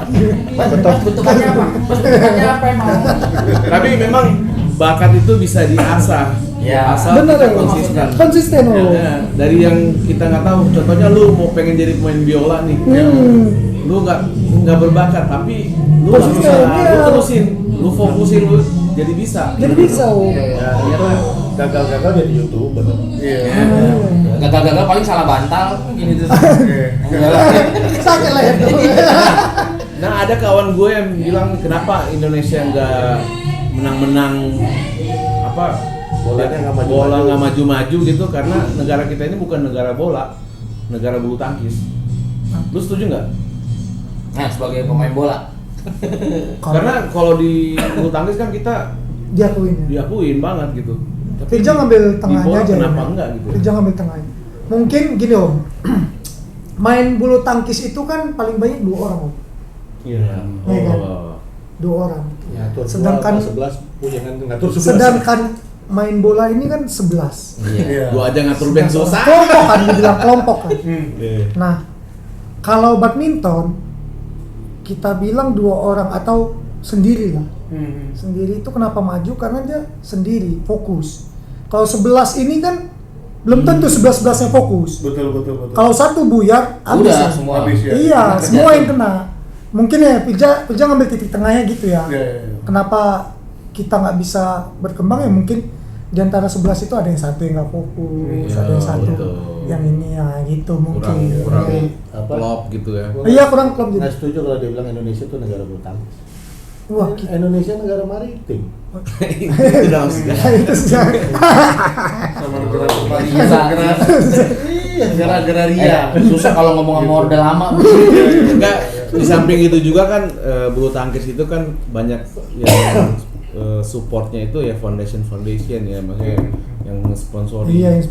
Bentukannya apa? Bentukannya apa emang? Tapi memang bakat itu bisa diasah. Ya. Asal Bener kita ya, konsisten. konsisten Om. Ya, dari yang kita nggak tahu, contohnya lu mau pengen jadi pemain biola nih, lu nggak berbakat tapi lu Konsisten, berusaha, iya. lu terusin, lu fokusin, lu jadi bisa. Jadi bisa Om. Ya, itu gagal-gagal jadi YouTuber. Gagal-gagal paling salah bantal gini tuh. Sakit lah ya. Nah ada kawan gue yang bilang kenapa Indonesia nggak menang-menang apa Bolanya nggak maju-maju. bola nggak maju-maju gitu, karena negara kita ini bukan negara bola, negara bulu tangkis. Lu setuju nggak? Nah, sebagai pemain bola. Karena kalau di bulu tangkis kan kita diakuin. diakuin banget gitu. Pirja ngambil di tengahnya bola aja. kenapa ya. enggak gitu? Pirja ngambil tengahnya. Mungkin gini Om. main bulu tangkis itu kan paling banyak 2 orang, Om. Iya. Iya kan? Oh. 2 orang. Ngatur Sedangkan 11 punya kan ngatur 11. sedangkan main bola ini kan 11. Iya. Gua aja ngatur band susah. Kelompok kan, dibilang kelompok kan. Iya. Nah, kalau badminton kita bilang 2 orang atau sendiri lah. Sendiri itu kenapa maju? Karena dia sendiri, fokus. Kalau 11 ini kan belum tentu 11-11-nya fokus. Betul. Kalau satu buyar, habis Udah ya. semua. Habis ya. Iya, Kena semua kerja yang tuh. kena. Mungkin ya Pirja ngambil titik tengahnya gitu ya. Iya. Kenapa kita nggak bisa berkembang ya mungkin di antara 11 itu ada yang satu yang nggak fokus, Iya, ada yang satu betul. yang ini ya gitu mungkin. kurang Iya. Apa? klop gitu ya. Iya, kurang klop Nggak jadi. setuju kalau dia bilang Indonesia itu negara bulu tangkis. Wah, kita Indonesia negara maritim. Itu dalam sejarah. itu sih. Sama negara pertanian, Bisa. negara agraria. Susah kalau ngomong sama orde lama. Enggak, di samping itu juga kan bulu tangkis itu kan banyak yang supportnya itu ya foundation ya, maksudnya yang sponsori. Iya,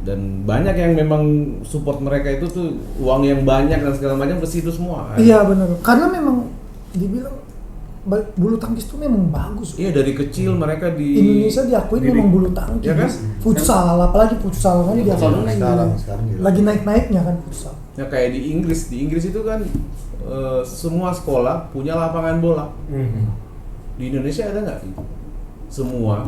Dan banyak yang memang support mereka itu tuh uang yang banyak dan segala macam ke situ semua. Kan? iya benar. Karena memang dibilang bulu tangkis itu memang bagus. Iya, dari kecil mereka di Indonesia diakui memang bulu tangkis. Iya kan? Futsal, apalagi futsal kan Iya, diakui sekarang gitu. lagi naik-naiknya kan futsal. ya kayak di Inggris itu kan semua sekolah punya lapangan bola. Di Indonesia ada nggak itu? Semua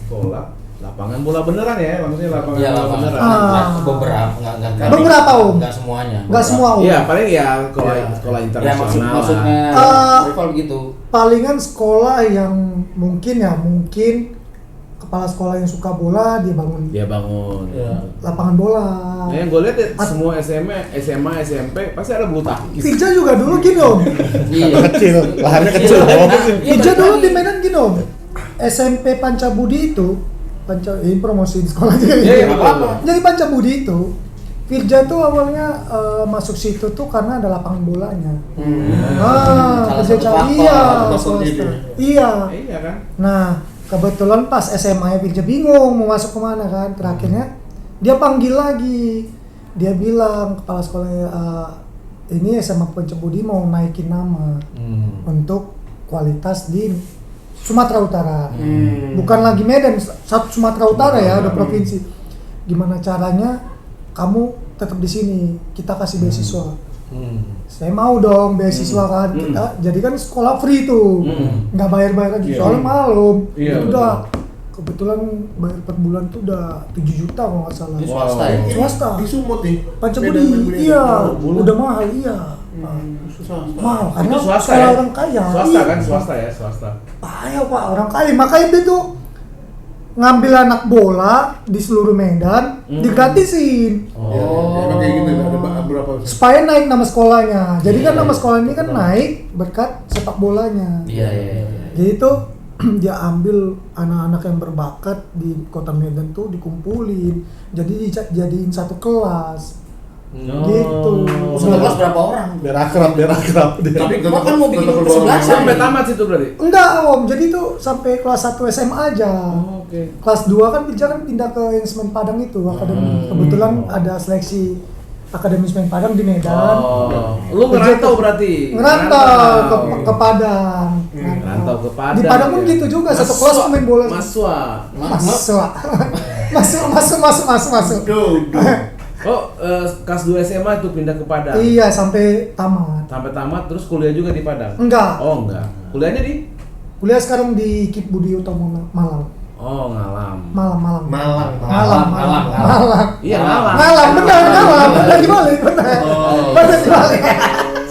sekolah lapangan bola beneran ya, maksudnya lapangan Iya, bola Bang. beneran. Ah. Beberapa enggak. Beberapa, Om. Enggak semuanya. Nggak semua, Om. Iya, paling ya sekolah Iya. sekolah Ya internasional. maksudnya Ah. rival begitu. Palingan sekolah yang mungkin kepala sekolah yang suka bola dia bangun Dia bangun. Iya. lapangan bola. Nah, yang gue lihat ya, semua SMA, SMP pasti ada bulu tangkis. Pirja juga dulu gini Om. Iya. Kecil, lahannya kecil. Iya. Pirja dulu di Medan gini Om. SMP Pancabudi itu ini promosi di sekolah juga. Iya, iya, apa-apa. Jadi Pancabudi itu Pirja tuh awalnya masuk situ tuh karena ada lapangan bolanya. Salah Pirja satu cari faktor. iya. faktor swasta. jadi. Iya. Iya kan? Nah, kebetulan pas SMA-nya Pirja bingung mau masuk kemana kan. Terakhirnya dia panggil lagi. Dia bilang kepala sekolahnya ini SMA Pancabudi mau naikin nama untuk kualitas di Sumatera Utara. Bukan lagi Medan, satu Sumatera Utara ya, udah provinsi. Gimana caranya kamu tetap di sini? Kita kasih beasiswa. Saya mau dong beasiswa kan. Kita jadi kan sekolah free tuh. Nggak bayar-bayar lagi. Iya. Soalnya malam. Iya, Itu betul. udah kebetulan bayar per bulan tuh udah 7 juta kalau nggak salah. Ini swasta ya? Swasta. Di Sumut nih. Pancabudi, Medan, iya, bulan. udah mahal, iya. Susah. Mahal karena Itu swasta sekolah ya? orang kaya. Swasta Iya. kan? Swasta ya, swasta. Payah Pak, orang kaya. Makanya dia tuh ngambil anak bola di seluruh Medan, digratisin. Ya, emang kayak gitu ada berapa? Supaya naik nama sekolahnya. Jadi kan nama sekolah ini kan naik berkat sepak bolanya. Iya. Jadi itu dia ambil anak-anak yang berbakat di kota Medan tuh dikumpulin. Jadi dijadiin satu kelas. Gitu. Satu kelas berapa orang? Biar akrab. Tapi Gua kan mau bikin tetap kesebelasan. Sampai tamat situ berarti. Enggak Om, jadi tuh sampai kelas 1 SMA aja. Oke. Kelas 2 kan Pirja kan pindah ke yang Semen Padang itu, akademi. Kebetulan ada seleksi Akademi Semen Padang di Medan. Oh, lu ngerantau berarti? Ngerantau ke Padang. Ngerantau ke Padang. Di Padang pun ya. gitu juga, satu kelas tuh main bola. Maswa. Masuk. Duh. Oh, kelas 2 SMA itu pindah ke Padang. Iya, sampai tamat. Sampai tamat terus kuliah juga di Padang. Enggak. Oh, enggak. Kuliahnya di Kuliah sekarang di Kip Budi Utomo Malang. Oh, Ngalam. Malang. Malang. Iya, Ngalam. Malang, benar. Benar dibalik, benar. Oh. Benar dibalik.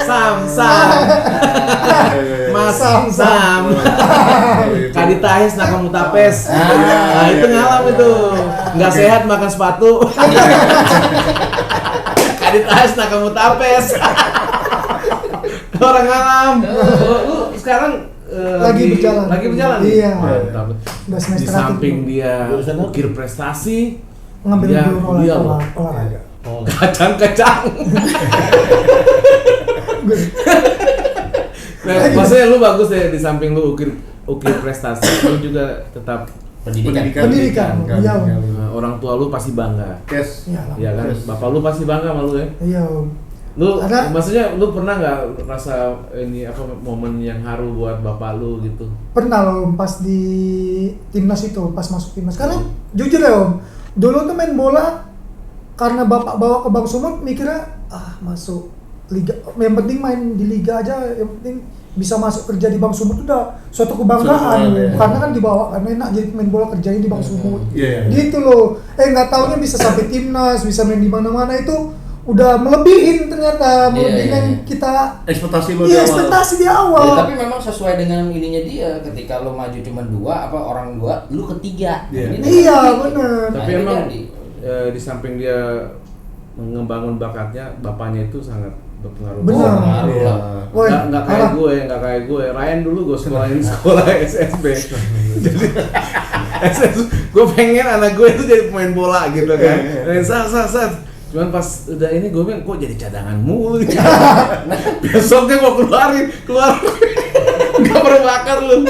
Sam. Mas Sam. Kaditahis Nakamutapes. Nah, itu Ngalam itu. Nggak sehat makan sepatu. Kaditahis Nakamutapes. Orang Ngalam. Lu sekarang Lagi berjalan. Lagi berjalan. Iya. Mantap. Udah Di semester samping 1 dia Jurusan apa? ukir prestasi, ngambil dia dulu kuliah olahraga. Oh, kacang. Nah, maksudnya lu bagus ya di samping lu ukir prestasi, lu juga tetap Pendidikan. Iya, Om. orang tua lu pasti bangga. Yes. Iya kan? Bapak lu pasti bangga sama lu ya. Iya Om. Lu Ada- maksudnya lu pernah nggak rasa ini apa momen yang haru buat bapak lu gitu? Pernah loh Om, pas di timnas itu, pas masuk timnas. Karena jujur ya Om, dulu tuh main bola karena bapak bawa ke Bang Sumut mikirnya masuk liga, yang penting main di liga aja, yang penting bisa masuk kerja di Bang Sumut udah suatu kebanggaan. Ya. Karena kan dibawa, karena enak jadi pemain bola kerjain di Bang Sumut. Iya. Gitu loh. Nggak taunya bisa sampai timnas, bisa main di mana-mana, itu udah melebihin ternyata, melebihin yang kita Ekspektasi lo iya ekspektasi di awal. Ya, tapi memang sesuai dengan ininya dia. Ketika lo maju cuma 2 orang 2, lu ketiga. Iya. Ini Iya, kan bener. Nah, Tapi ini emang jadi. di samping dia membangun bakatnya, bapaknya itu sangat berpengaruh. Benar. Pengaruh lah. Woi, Nggak kayak gue. Ryan dulu gue sekolahin sekolah SSB. Jadi gue pengen anak gue itu jadi pemain bola gitu kan. Dan saat cuman pas udah ini gue bilang kok jadi cadangan mulu. Besoknya gue keluar nggak berbakar lu.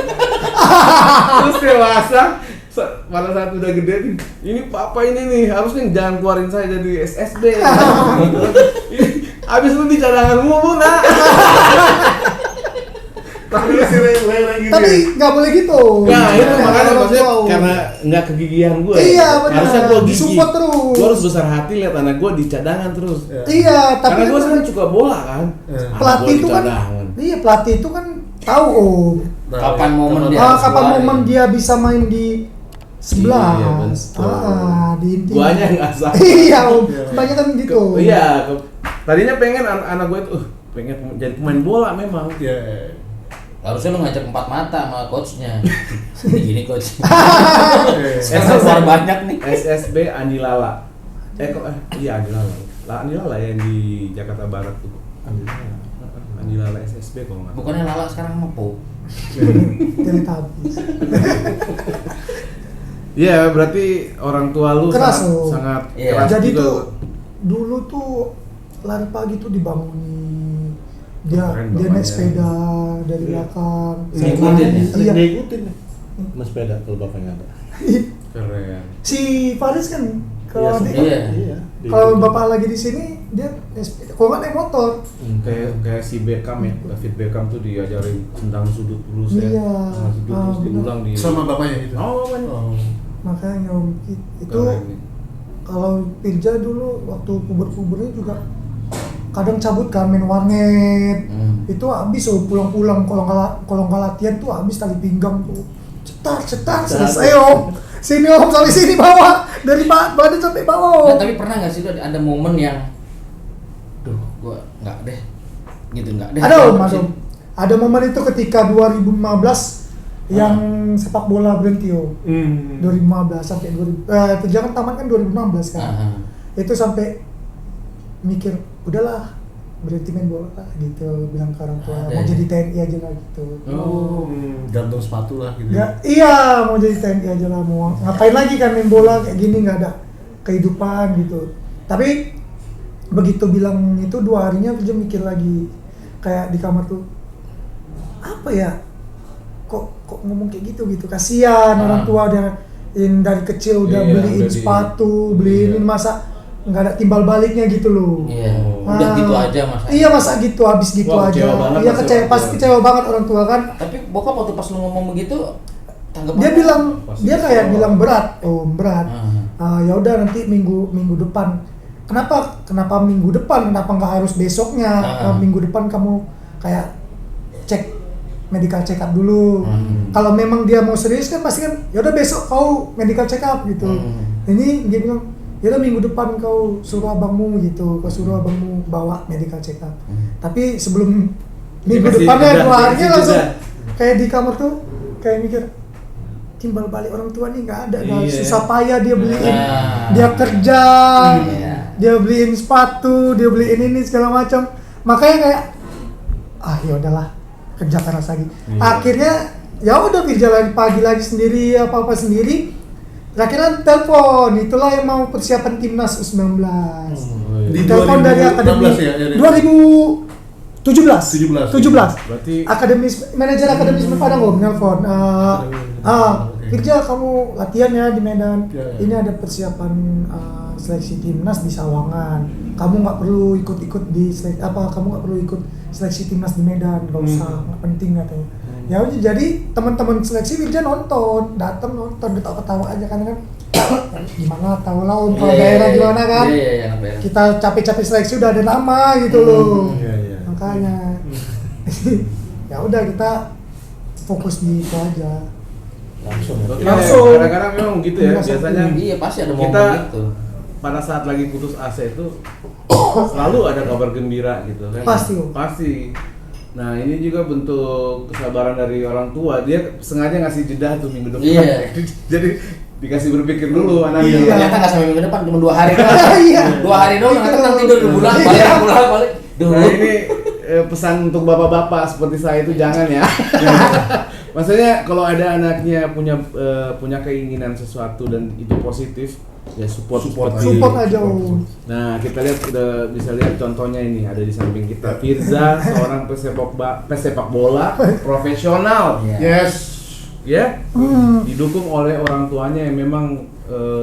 Terus dewasa pada saat udah gede ini papa ini nih harusnya jangan keluarin saya jadi SSB. Abis lu di cadangan mulu nak. Tapi nggak boleh gitu. Nah itu Bener, makanya orang maksudnya tua. karena nggak kegigihan gue. Iya, benar. Harusnya gue gigi. Disupport terus. Gue harus besar hati lihat anak gue di cadangan terus. Iya, tapi Karena gue kan sekarang suka bola kan. Anak pelatih gua di itu kan, cadangan. iya pelatih itu kan tahu Kapan momen dia? kapan keluar, momen ya. dia bisa main di 11. Iya, betul. Di inti. Guanya nggak sah. Iya, Om. Kebanyakan gitu. Tadinya pengen anak gue itu pengen jadi pemain bola memang. Iya. Harusnya lu ngajak 4 mata sama coachnya. Gini coach. Iya. Keluar banyak nih. SSB Andi Lala. Iya Andi Lala. Andi Lala yang di Jakarta Barat tuh. Andi Lala SSB kalau nggak. Bukannya Lala sekarang ngepo. Teletubbies. Iya, berarti orang tua lu Keras, sangat, Om. sangat Iya. keras Jadi juga. tuh dulu tuh lari pagi tuh dibangunin. Dia Keren dia naik bapaknya. sepeda dari Iya. belakang. Ngikutin ya? Iya. Ngikutin nih. Mas sepeda kalau bapaknya ada. Keren. Si Faris kan kalau sempet. Iya. Iya. kalau bapak lagi di sini dia naik sepeda. Kalau nggak naik motor. Kayak si Beckham ya, David Beckham tuh diajarin tentang sudut terus ya. Iya. Tentang sudut terus benar. diulang di. Sama bapaknya gitu. Oh, bapaknya. Makanya Om, itu Keren nih. kalau Pirja dulu waktu puber-pubernya juga kadang cabut kan main warnet. Itu habis pulang-pulang kalau nggak latihan tuh habis tali pinggang tuh. Cetar selesai Om. Sini Om sampai sini bawah, dari badan sampai bawah Om. Nah, tapi pernah nggak sih lo ada momen yang, gua nggak deh, gitu nggak deh. Ada Om, ada momen itu ketika 2015 yang sepak bola berhenti Om. 2015 sampai 2000 jangan tamat kan 2016 kan. Itu sampai mikir udahlah berhenti main bola lah gitu, bilang ke orang tua mau jadi TNI aja lah gitu. Gantung sepatu lah gitu. Iya mau jadi TNI aja lah, mau ngapain lagi kan main bola kayak gini, nggak ada kehidupan gitu. Tapi begitu bilang itu 2 harinya kerja mikir lagi, kayak di kamar tuh apa ya, kok ngomong kayak gitu kasihan orang tua dari kecil udah Iya, beliin udah sepatu, beliin masa nggak ada timbal baliknya gitu loh. Iya. Udah gitu aja mas. Iya masa gitu, habis gitu Wah, aja. kecewa banget Iya pasti orang pasti tua. kecewa banget orang tua kan. Tapi bokap waktu pas lu ngomong begitu, tanggapan Dia lu? bilang Pasti dia kayak kecewa. bilang berat, berat. Ah. Ya udah nanti minggu depan. Kenapa minggu depan? Kenapa nggak harus besoknya? Minggu depan kamu kayak cek medical check up dulu. Kalau memang dia mau serius kan pasti kan, ya udah besok kau medical check up gitu. Ini dia bilang, ya udah minggu depan kau suruh abangmu gitu, kau suruh abangmu bawa medical check up. Tapi sebelum minggu Dikasih depannya jeda, 2 harinya dikasih langsung jeda. kayak di kamar tuh kayak mikir timbal balik orang tua nih nggak ada, Iya. susah payah dia beliin, Nah. dia kerja, Iya. dia beliin sepatu, dia beliin ini segala macam. Makanya kayak ya udahlah kerja keras lagi. Iya. Akhirnya ya udah berjalan pagi lagi sendiri, apa sendiri. Akhirnya telepon, itulah yang mau persiapan timnas U19. Di Telepon dari akademi 2016 ya? 2017. 17. Berarti Manajer akademis Padang Om nelpon. Firza kamu latihan ya di Medan. Ya. Ini ada persiapan seleksi timnas di Sawangan. Kamu nggak perlu ikut di kamu nggak perlu ikut seleksi timnas di Medan, nggak usah, nggak penting katanya. Ya udah, jadi teman-teman seleksi Firza datang nonton, ketawa-ketawa aja kan. Gimana tahu lah om kalau daerah gimana kan? Iya. Kita capek-capek seleksi udah ada nama gitu loh. Iya. Makanya ya udah kita fokus di itu aja. Langsung. Langsung. Kadang-kadang memang gitu ya. Langsung. Biasanya Iya pasti ada momen kita gitu. pada saat lagi putus asa itu selalu ada kabar gembira gitu kan. Pasti. Nah ini juga bentuk kesabaran dari orang tua. Dia sengaja ngasih jeda tuh minggu depan. Iya. Jadi dikasih berpikir dulu anaknya. Iya. Ternyata nggak sampai minggu depan, cuma 2 hari doang. Iya. 2 hari doang, nggak tenang tidur, pulang balik. Nah ini pesan untuk bapak-bapak seperti saya itu jangan ya. Maksudnya kalau ada anaknya punya keinginan sesuatu dan itu positif, ya support aja om. Nah kita lihat udah bisa lihat contohnya ini ada di samping kita Firza, seorang pesepak bola profesional. Yes. Ya, didukung oleh orang tuanya yang memang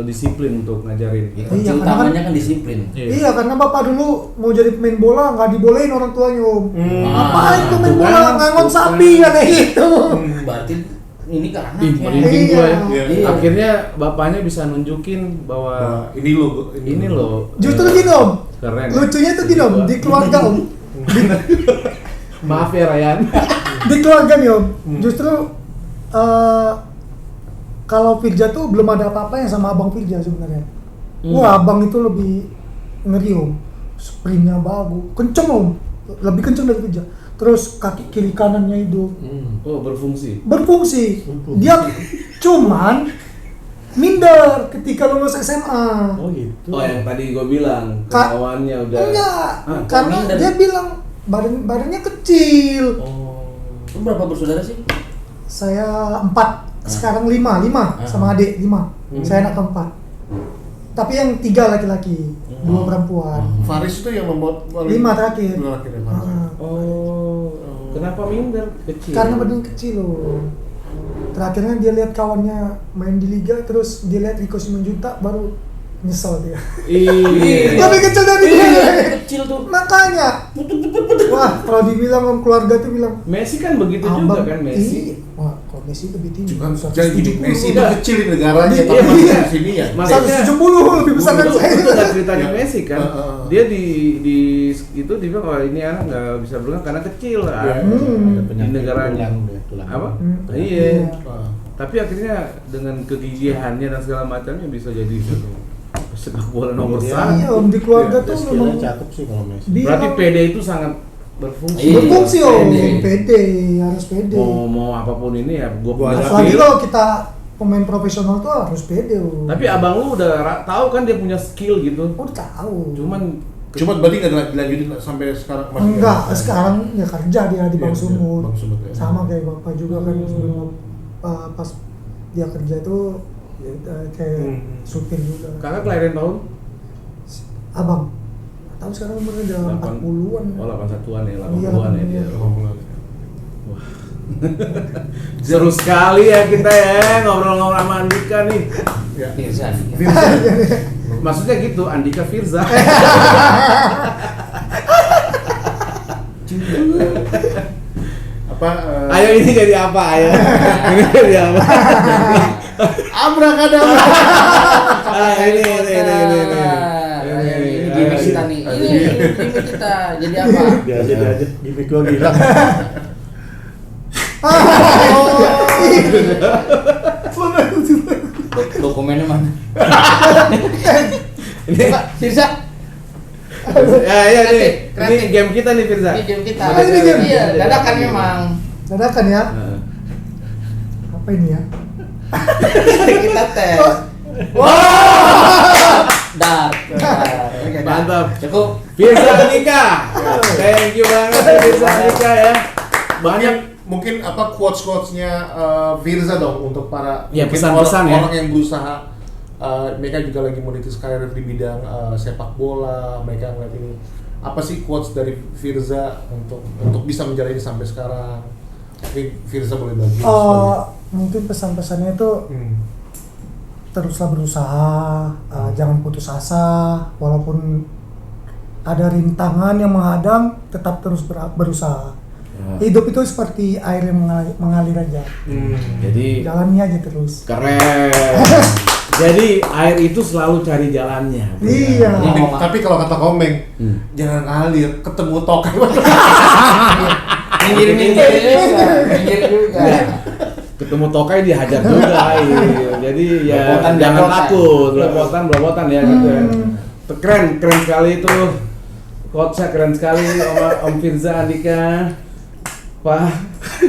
disiplin untuk ngajarin. Ya, kunci utamanya kan disiplin. Iya, karena bapak dulu mau jadi pemain bola nggak dibolehin orang tuanya om. Ngapain tuh main tuh bola, kan, ngangon tuh sapi kan. katanya gitu. Berarti ini kan Ih, anaknya. merinding gua ya. Iya. Akhirnya bapaknya bisa nunjukin bahwa ini loh. Justru gini om, Keren. lucunya tuh gini om, di keluarga om, Maaf ya Ryan. di keluarga nih om, justru kalau Firza tuh belum ada apa-apa yang sama abang Firza sebenarnya. Wah abang itu lebih ngeri om, sprintnya bagus, kenceng om, lebih kenceng dari Firza. Terus kaki kiri kanannya itu Oh berfungsi. Dia cuman minder ketika lulus SMA. Oh gitu. Oh yang tadi gue bilang Kak, kawannya udah. Enggak, Hah, karena minder? dia bilang badannya kecil. Oh. Lu berapa bersaudara sih? Saya 4, sekarang 5 sama adik 5. Saya anak keempat. Tapi yang 3 laki-laki, 2 perempuan. Faris itu yang membuat 5 terakhir. Oh. Kenapa minder? Kecil. Karena badannya kecil loh. Terakhirnya dia lihat kawannya main di liga, terus dia lihat Rico Simanjuntak, baru nyesel dia. Iya. Lebih kecil dari dia. Kecil tuh. Makanya. Wah, kalau dibilang om keluarga tuh bilang Messi kan begitu juga kan Messi. Iya. Wah, kalau Messi lebih tinggi. Kan 170. jangan gini, Messi itu kecil di negaranya, Iya, tapi masih iya. di sini ya. Maksudnya 170 lebih besar dari Itu saya. ada ceritanya Messi kan. Iya. Dia di itu dibilang oh ini anak nggak bisa berenang karena kecil lah. Iya. Ada Di penyakit negaranya. tulang. Apa? Hmm. Iya. Ah. Tapi akhirnya dengan kegigihannya dan segala macamnya bisa jadi sepak bola nomor Iya. Iya, satu. om di keluarga Dia tuh skillnya memang cakep sih kalau Messi. dia Berarti PD itu sangat berfungsi. Iya. berfungsi om, Pede. pede, harus pede. Mau apapun ini ya gua punya Apalagi skill. kalau kita pemain profesional tuh harus pede om. Tapi abang lu udah tahu kan dia punya skill gitu. udah tahu. Cuma berarti nggak dilanjutin sampai sekarang masih Enggak, nggak? sekarang ya kerja dia di Bang Iya, Sumut. Bang Sumut, ya. Sama kayak bapak juga kan sebelum pas dia kerja tuh ya, kayak supir juga. kakak kelahiran tahun Abang, tahu sekarang umurnya udah 40-an. Oh 81-an ya, Iya, 80-an ya dia. 80-an. Seru sekali ya kita ya ngobrol-ngobrol sama Andika nih. Ya. Firza. Maksudnya gitu, Andika Firza. Apa? Ayo ini jadi apa ayo? Ini jadi apa? Abrakadabra. Ini. Ini gimmick kita nih. Ini gimmick kita. Jadi apa? Dia aja gimmick gua bilang. Dokumennya mana? Ini Firza. ya nih. Ini Kreatif. game kita nih Firza. Ini game kita. Oh, ini game. Iya, dadakan memang. Dadakan ya. Nah. Apa ini ya? Kita tes. Dar. Mantap. Cukup. Firza Andika. Thank you banget ya, Firza Andika ya. Banyak Mungkin apa quotes-quotesnya Firza dong untuk para Ya, mungkin pesan-pesan ya. orang yang berusaha mereka juga lagi menitis karir di bidang sepak bola, mereka ngeliat ini apa sih quotes dari Firza untuk bisa menjalani sampai sekarang. Firza boleh bagi? Mungkin pesan-pesannya itu teruslah berusaha, jangan putus asa, walaupun ada rintangan yang menghadang, tetap terus berusaha. Hidup itu seperti air yang mengalir aja. Jadi Jalannya aja terus. keren. Jadi air itu selalu cari jalannya. Iya. Tapi kalau kata Komeng, jangan ngalir, ketemu tokai. Minggir juga. Ketemu tokai dihajar juga. Jadi ya Blopotan, jangan blopotan. takut, blopotan ya gitu ya. Keren sekali itu. Coachnya keren sekali Om Firza Andika. Pak.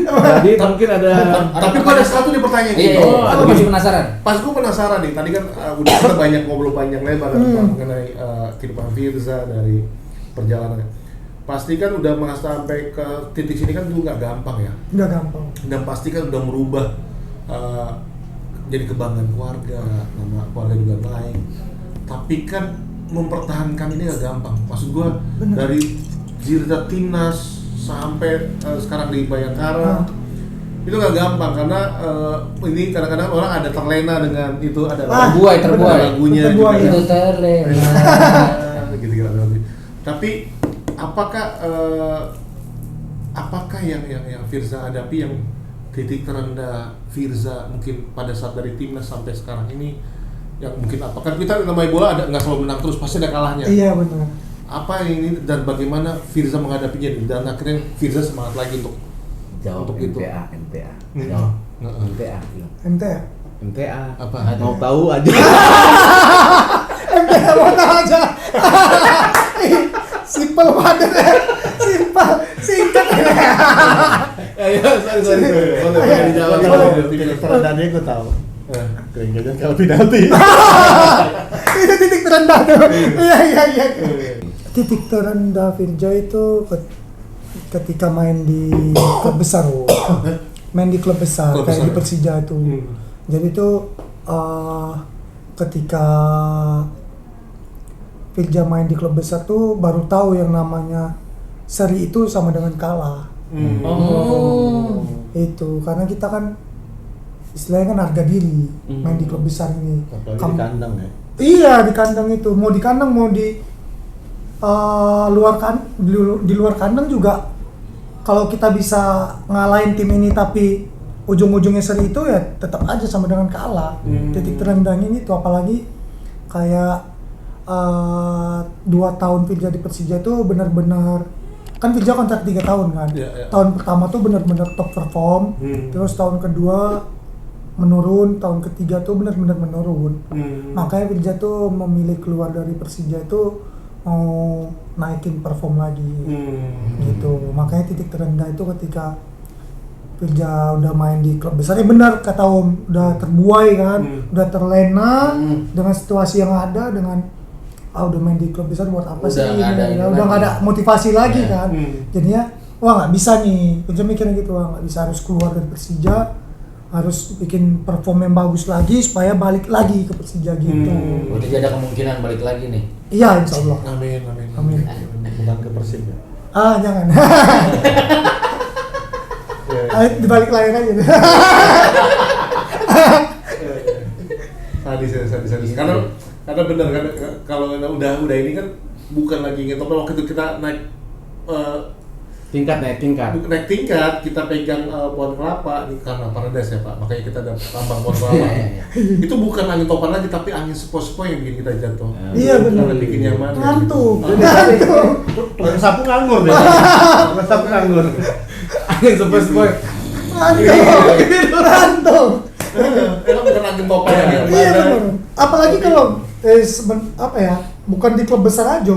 Tadi mungkin ada Tapi gue ada satu nih pertanyaan. Iya, aku masih penasaran. Pas gue penasaran nih, tadi kan udah kita banyak ngobrol panjang lebar mengenai kehidupan Firza dari perjalanannya. Pasti kan udah sampai ke titik sini kan juga nggak gampang ya. Nggak gampang. Dan pasti kan udah merubah jadi kebanggaan keluarga, nama keluarga juga naik. Tapi kan mempertahankan ini nggak gampang. Maksud gue dari cerita timnas sampai sekarang di Bayangkara itu nggak gampang karena ini kadang-kadang orang ada terlena dengan itu ada Terbuai. lagunya juga Itu terlena. gitu. Tapi apakah yang Firza hadapi yang titik terendah Firza mungkin pada saat dari timnas sampai sekarang ini yang mungkin apakah kita namanya bola ada nggak selalu menang terus, pasti ada kalahnya. Iya benar. Apa ini dan bagaimana Firza menghadapinya dan akhirnya Firza semangat lagi untuk jawab untuk itu. MTA. Heeh. MTA. MT ya? MTA. Apa? Mau tahu aja. MT mau tahu aja. Simple banget ya. Simpel, singkat ya. Sorry. Boleh dijawab. Titik terendahnya gue tahu. Keringatnya kalau penalti. Itu titik terendah tuh. Iya. Titik terendah Firza itu ketika main di klub besar, main di klub besar kayak di Persija itu. Jadi itu ketika Firza main di klub besar tuh baru tahu yang namanya seri itu sama dengan kalah. Itu karena kita kan istilahnya kan harga diri main di klub besar ini. Apalagi di kandang ya. Iya di kandang itu, mau di kandang mau di di luar kandang juga. Kalau kita bisa ngalahin tim ini tapi ujung-ujungnya seri itu ya tetap aja sama dengan kalah. Titik terendahnya itu apalagi kayak 2 tahun Firza di Persija itu benar-benar kan Firza kontrak 3 tahun kan. Tahun pertama tuh benar-benar top perform, terus tahun kedua menurun, tahun ketiga tuh benar-benar menurun. Makanya Firza tuh memilih keluar dari Persija itu mau naikin perform lagi. Gitu. Makanya titik terendah itu ketika Firza udah main di klub besar, ya benar kata Om, udah terbuai kan, udah terlena dengan situasi yang ada, dengan udah main di klub besar buat apa sih ini, udah nggak ada motivasi lagi kan. Jadinya wah nggak bisa nih, Firza mikirnya gitu, wah nggak bisa, harus keluar dari Persija, harus bikin perform yang bagus lagi supaya balik lagi ke Persija gitu. Udah ada kemungkinan balik lagi nih. Iya insya Allah. Amin. Bukan ke Persib ya. Jangan. Dibalik layar aja. Sadis. Karena benar kan kalau udah ini kan bukan lagi ngetop. Waktu itu kita naik naik tingkat kita pegang pohon kelapa ini karena Paradise ya Pak, makanya kita ada tambang pohon kelapa. Itu bukan angin topan lagi tapi angin sepoi-sepoi yang bikin kita jatuh. Iya benar. Karena bikin nyaman. Ngantuk. Tukang sapu nganggur deh. Tukang sapu nganggur. Angin sepoi-sepoi. Ngantuk. Emang bukan angin topan ya. Iya benar. Apalagi kalau bukan di klub besar aja.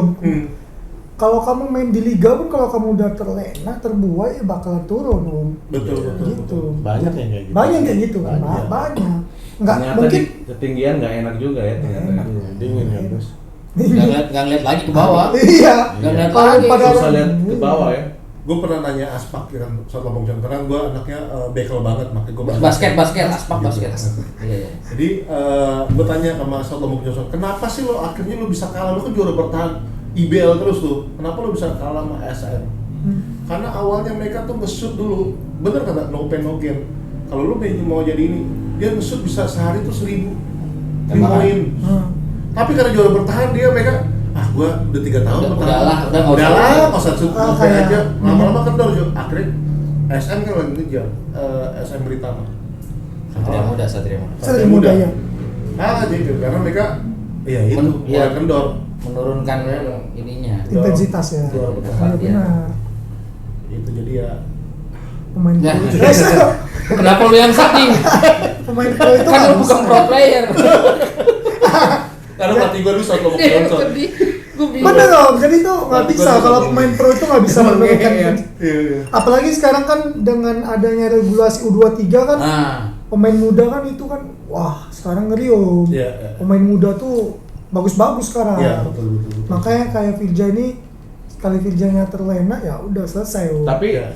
Kalau kamu main di liga pun kalau kamu udah terlena, terbuai ya bakalan turun, Om. Betul. Gitu. Banyak yang kayak gitu. Banyak kayak gitu kan. Banyak. Enggak Ternyata mungkin di ketinggian nggak enak juga ya ternyata. Dingin ya terus. Nggak ngeliat lagi ke bawah. Iya. Nggak ngeliat Kalau lagi. pada Susah lihat ke bawah ya. Gue pernah nanya Aspak kan saat Lambung Johnson, karena gue anaknya bekel banget, makanya gue Basket, aspak basket. Iya. Jadi gue tanya sama saat Lambung Johnson, kenapa sih lo akhirnya lo bisa kalah, lo kan juara bertahan IBL terus tuh, kenapa lo bisa kalah sama SM? Karena awalnya mereka tuh nge-shoot dulu, bener kata no pain no gain. Kalau lu mau jadi ini, dia nge-shoot bisa sehari tuh 1000 poin. Tapi karena juara bertahan dia mereka, gua udah 3 tahun bertahan. Udahlah, nggak usah shoot aja. Lama-lama kendor juga. Akhirnya SM kan lagi ngejar, SM Britama. Satria Muda ya. Gitu, karena mereka itu mulai kendor. Menurunkan ininya. Intensitas ya. Benar. Itu jadi ya Pemain Ya. pro. Kenapa lu yang sedih? Pemain pro itu Kan lu harus- bukan pro player. karena pelatih gua rusak kalau Iya, sponsor. sedih. Gua bingung. Bener dong, jadi tuh nggak Tapi bisa gua- kalau pemain pro itu nggak bisa menurunkan. Iya. Apalagi sekarang kan dengan adanya regulasi U23 kan, Nah, pemain muda kan itu kan, wah sekarang ngeri om. Iya. Pemain muda tuh bagus-bagus sekarang. Iya, betul. Makanya kayak Virja ini, sekali Virjanya terlena ya udah selesai om. Tapi Iya.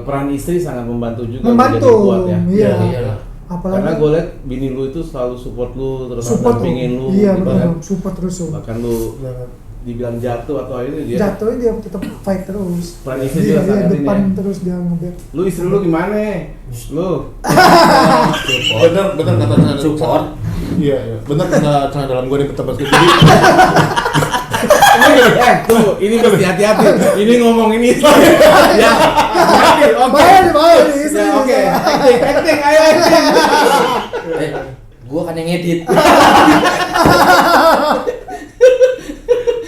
peran istri sangat membantu juga Membantu, menjadi kuat ya. iya. Iya. Apalagi Karena gue liat bini lu itu selalu support lu, terus support om. dampingin lu, Iya gitu betul, kan. support terus om. Bahkan lu dibilang jatuh atau ini dia Jatuhnya dia tetap fight terus. peran istri Dia juga sangat ini depan ya. terus dia ngebet. Lu istri lu gimana? Lu Bener kata Chan. Support. Iya. Bener kata Chan dalam gua di tempat jadi tunggu, ini mesti hati-hati. Ini ngomong ini. Ya. Oke. Bahaya nih, Ya, oke. Acting, ayo acting. Gua kan yang edit.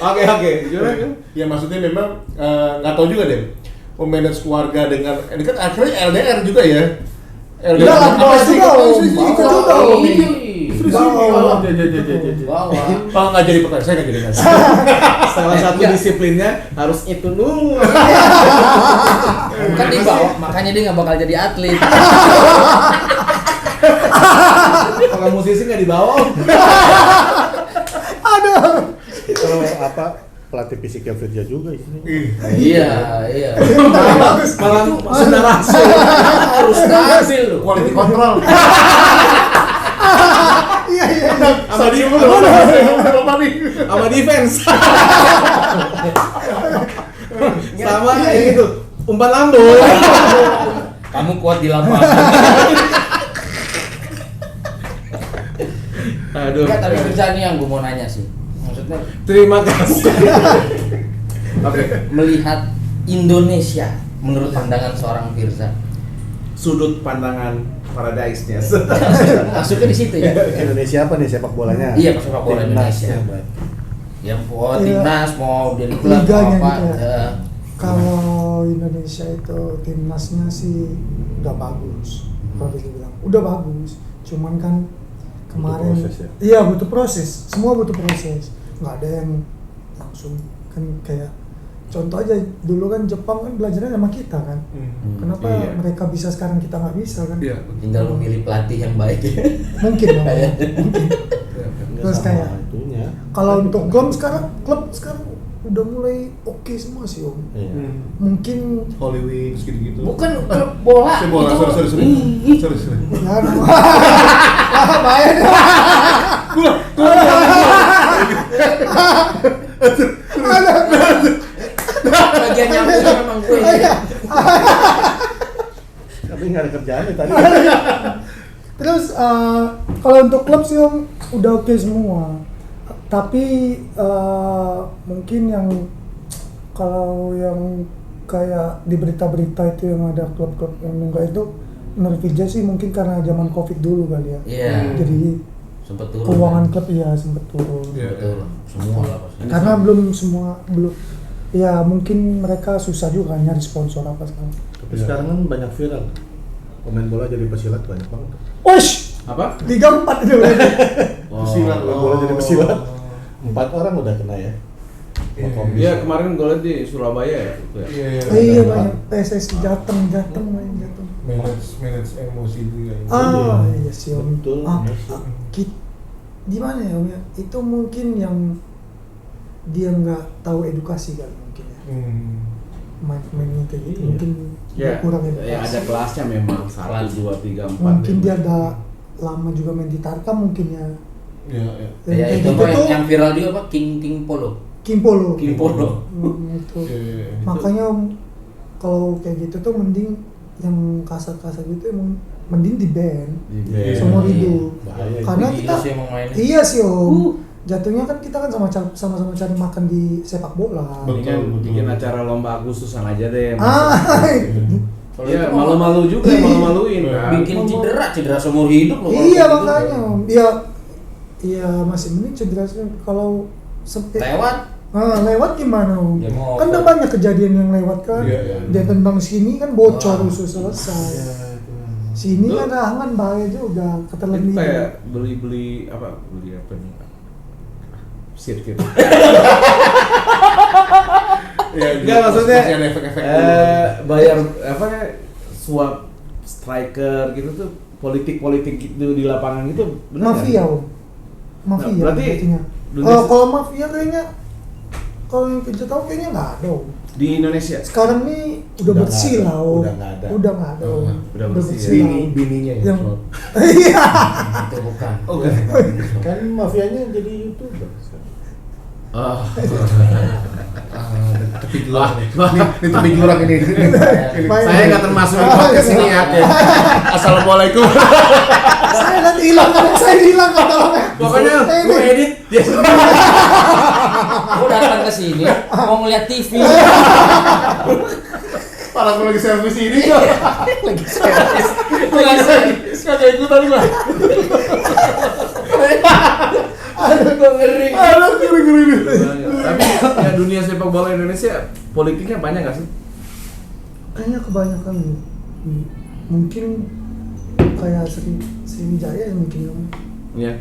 Oke. Gimana? ya maksudnya memang nggak tahu juga deh memanage keluarga dengan ini kan akhirnya LDR juga ya. Enggak lah, bawa juga, Om. Ikut juga, Om. Bawa. Kalau nggak jadi pertanyaan saya nggak jadi nasi. Salah satu disiplinnya harus itu dulu. Kan dibawa, makanya dia nggak bakal jadi atlet. Kalau musisi nggak dibawa. Aduh. Kalau pelatih fisiknya Virja juga ini. Iya. Malah saudara Harus stabil lu. Quality control. Iya. sama dia sama defense. Sama yang itu umpan lambung. Kamu kuat di lapangan. Aduh. Enggak, tapi kerjaan yang gue mau nanya sih. Maksudnya Terima kasih. Oke. melihat Indonesia menurut pandangan seorang Firza. Sudut pandangan paradise-nya. Masuknya di situ ya. Indonesia apa nih sepak bolanya? Iya, sepak bola Timnas, Indonesia. ya, baik. Ya mau Iya. timnas, mau dari klub, mau Liganya apa. gitu ya. ya. Kalau Indonesia itu timnasnya sih udah bagus. Kalau bilang udah bagus. Cuman kan kemarin proses ya? iya butuh proses. Semua butuh proses. Nggak ada yang langsung kan kayak contoh aja dulu kan Jepang kan belajarnya sama kita kan. Kenapa Iya. mereka bisa sekarang kita nggak bisa kan? Iya. Tinggal memilih pelatih yang baik ya. Mungkin Bang. Nggak Terus sama kayak itunya. kalau untuk klub sekarang udah mulai oke semua sih Om. Iya. Mungkin Holy Wings gitu-gitu. Bukan klub bola. Saya bola, itu. sorry. Ih, ya bahaya deh. bagian nyambungnya memang gue. Tapi nggak ada kerjaan ya tadi. Terus kalau untuk klub sih Om udah oke semua. Tapi mungkin yang kalau yang kayak di berita-berita itu yang ada klub-klub yang enggak itu menurut Virja sih mungkin karena zaman Covid dulu kali ya. Iya. Jadi Sempet turun. keuangan kan? klub iya sempat turun. Iya. Betul. Semua lah pasti. Karena belum ya mungkin mereka susah juga nyari sponsor apa sekarang. Tapi sekarang kan banyak viral. Pemain bola jadi pesilat banyak banget. Oish! Apa? Liga 4 itu berarti. Pesilat. Pemain bola jadi pesilat. 4 orang udah kena ya. Iya, kemarin gue lihat di Surabaya ya. Itu ya. Iya banyak PSSI Jateng main Jateng. Manage emosi juga. Iya sih Om. Betul. Di mana ya Om ya? Itu mungkin yang dia nggak tahu edukasi kan mungkin ya. Main-mainnya kayak gitu Iya. mungkin dia Ya, kurang edukasi. ya ada kelasnya memang 1, 2, 3, 4. Mungkin dia ada lama juga main di Tarkam mungkin ya. Iya. Yang Ya kayak itu gitu apa tuh yang viral juga apa? King Polo. Kimpolo. King Polo. Itu. Iya. Makanya kalau kayak gitu tuh mending yang kasar-kasar gitu emang mending di ban Di-ban. seumur hidup. Bahaya. Karena Gila kita sih emang mainnya. iya sih Om. Jatuhnya kan kita kan sama-sama cari makan di sepak bola. Betul. Bikin acara lomba Agustusan aja deh. Kalau Ya itu malu-malu juga, Iya. malu-maluin kan. bikin cedera seumur hidup loh. kalau Iya kayak gitu. makanya Om. Iya masih mending cedera kalau Lewat. lewat gimana Om? Ya, mau Kan udah banyak kejadian yang lewat kan. Iya. Dia tendang sini kan bocor Wah. usus selesai. Sini Itu- kan tangan bahaya juga ketelan Itu dia. kayak beli apa nih? Shit gitu. Ya, Enggak, maksudnya masih ada efek-efek bayar apa suap striker gitu tuh politik gitu di lapangan gitu benar Mafia nggak? Om. Mafia Nah, berarti artinya. dunia- Kalau mafia kayaknya kalau yang kita tahu kayaknya nggak ada Om. di Indonesia. Sekarang nih udah Udah bersih nggak ada. lah Om. Udah nggak ada. Udah nggak ada Om. Udah bersih ya. lah. bininya ya. Yang soal. iya. Itu bukan. Oh, kan. Kan mafianya jadi YouTuber sekarang. Ah, Tepi jurang nih. Ini tepi jurang ini. Baik. saya nggak termasuk di podcast ini ya. Assalamualaikum. Saya nanti hilang kan saya hilang kan tolongnya. Pokoknya Ini. gue edit dia sendiri. Aku datang ke sini mau ngeliat TV. Parah gue lagi servis ini. Lagi serius. Kagak ikutan gua. Aduh, gua ngeri. Aduh, gini nih. Tapi ya dunia sepak bola Indonesia politiknya banyak nggak sih? Kayaknya kebanyakan mungkin kayak Sriwijaya yang mungkin Iya.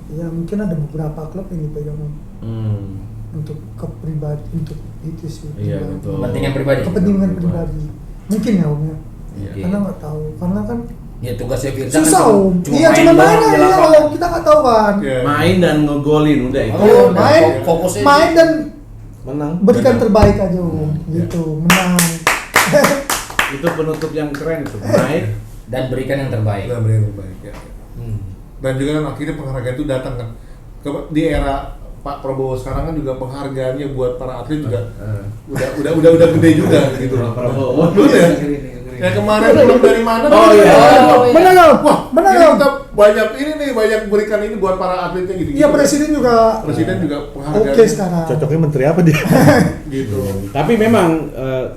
ya mungkin ada beberapa klub yang dipegang Hmm. untuk kepribadi untuk itu sih Iya, pribadi. betul. Kepentingan pribadi. Kepentingan pribadi mungkin ya Om ya Iya. karena nggak tahu karena kan Ya tugasnya Firza susah kan Om main iya cuma doang main di aja lapangan. Om kita nggak tahu kan Iya. Main dan ngegolin udah itu. Oh, udah, main fokusnya main dan Menang. berikan terbaik aja Om Iya. gitu menang Itu penutup yang keren itu. Main dan berikan yang terbaik. Udah beri yang terbaik ya. Dan juga kan akhirnya penghargaan itu datang kan. Di era Pak Prabowo sekarang kan juga penghargaannya buat para atlet juga udah gede juga gitu. Pak Prabowo. Udah. Ya kemarin pulang dari mana? Oh, iya. menang Om Wah, menang ini Om kita banyak ini nih, banyak berikan ini buat para atletnya gitu. iya presiden juga Presiden juga penghargaan. oke sekarang Cocoknya menteri apa dia? Gitu. Tapi memang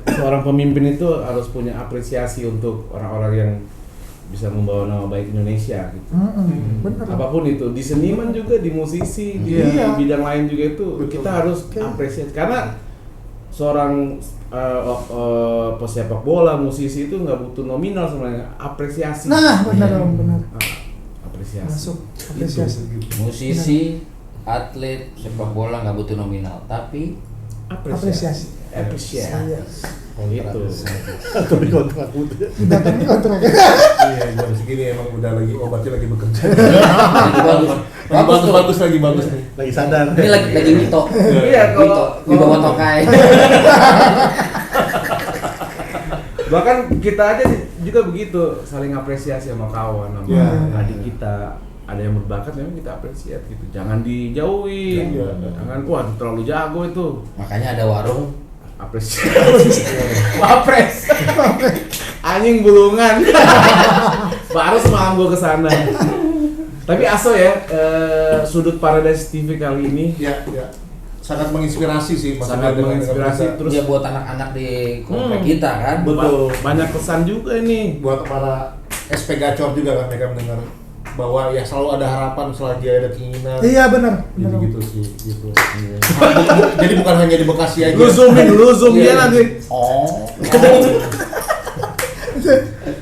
seorang pemimpin itu harus punya apresiasi untuk orang-orang yang bisa membawa nama baik Indonesia gitu. bener Om. Apapun itu, di seniman juga, di musisi, di Iya. bidang lain juga itu Betul. kita harus Oke. apresiasi karena seorang pesepak bola, musisi itu nggak butuh nominal sebenarnya, apresiasi. nah bener Om bener Apresiasi. masuk apresiasi Musisi, atlet, sepak bola nggak butuh nominal, tapi apresiasi Apresiasi. Iya. Itu. Tapi kontrak udah. datangnya kontrak Iya, jam segini emang udah lagi obatnya lagi bekerja. bagus lagi nih. Lagi sadar. ini lagi Mito. Iya, kalau- Mito di bawah tokai. Bahkan kita aja juga begitu, saling apresiasi sama kawan, sama Iya. adik kita. Ada yang berbakat memang kita apresiasi gitu. Jangan dijauhin. Iya. Jangan wah terlalu jago itu. Makanya ada warung Apresiasi. Wapres. Anjing bulungan. Baru semalam gua kesana. Tapi Aso ya, sudut Paradise TV kali ini Ya. Sangat menginspirasi sih, sangat dengan menginspirasi. kita. Terus dia buat anak-anak di komplek kita kan. Betul. banyak pesan juga ini. Buat para SP Gacor juga kan mereka mendengar bahwa ya selalu ada harapan selagi ada keinginan. iya bener bener Om. Gitu sih, gitu. Jadi bukan hanya di Bekasi aja. Lu zoom dia Iya. nanti. Oh.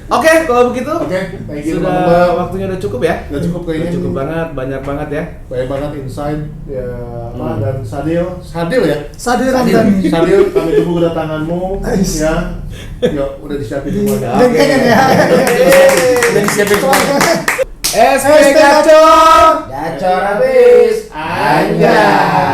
Oke, kalau begitu. Oke, thank you, Sudah teman-teman. waktunya udah cukup ya? Udah cukup kayaknya. Udah cukup banget, banyak banget ya. Banyak banget insight ya dan Sadil ya. Sadil Ramdhani Sadil, kami tunggu kedatanganmu Ais. ya. Yuk, udah disiapin di semuanya. lengkengan ya Udah disiapin SP SP Gacor. Gacor habis. Anjay.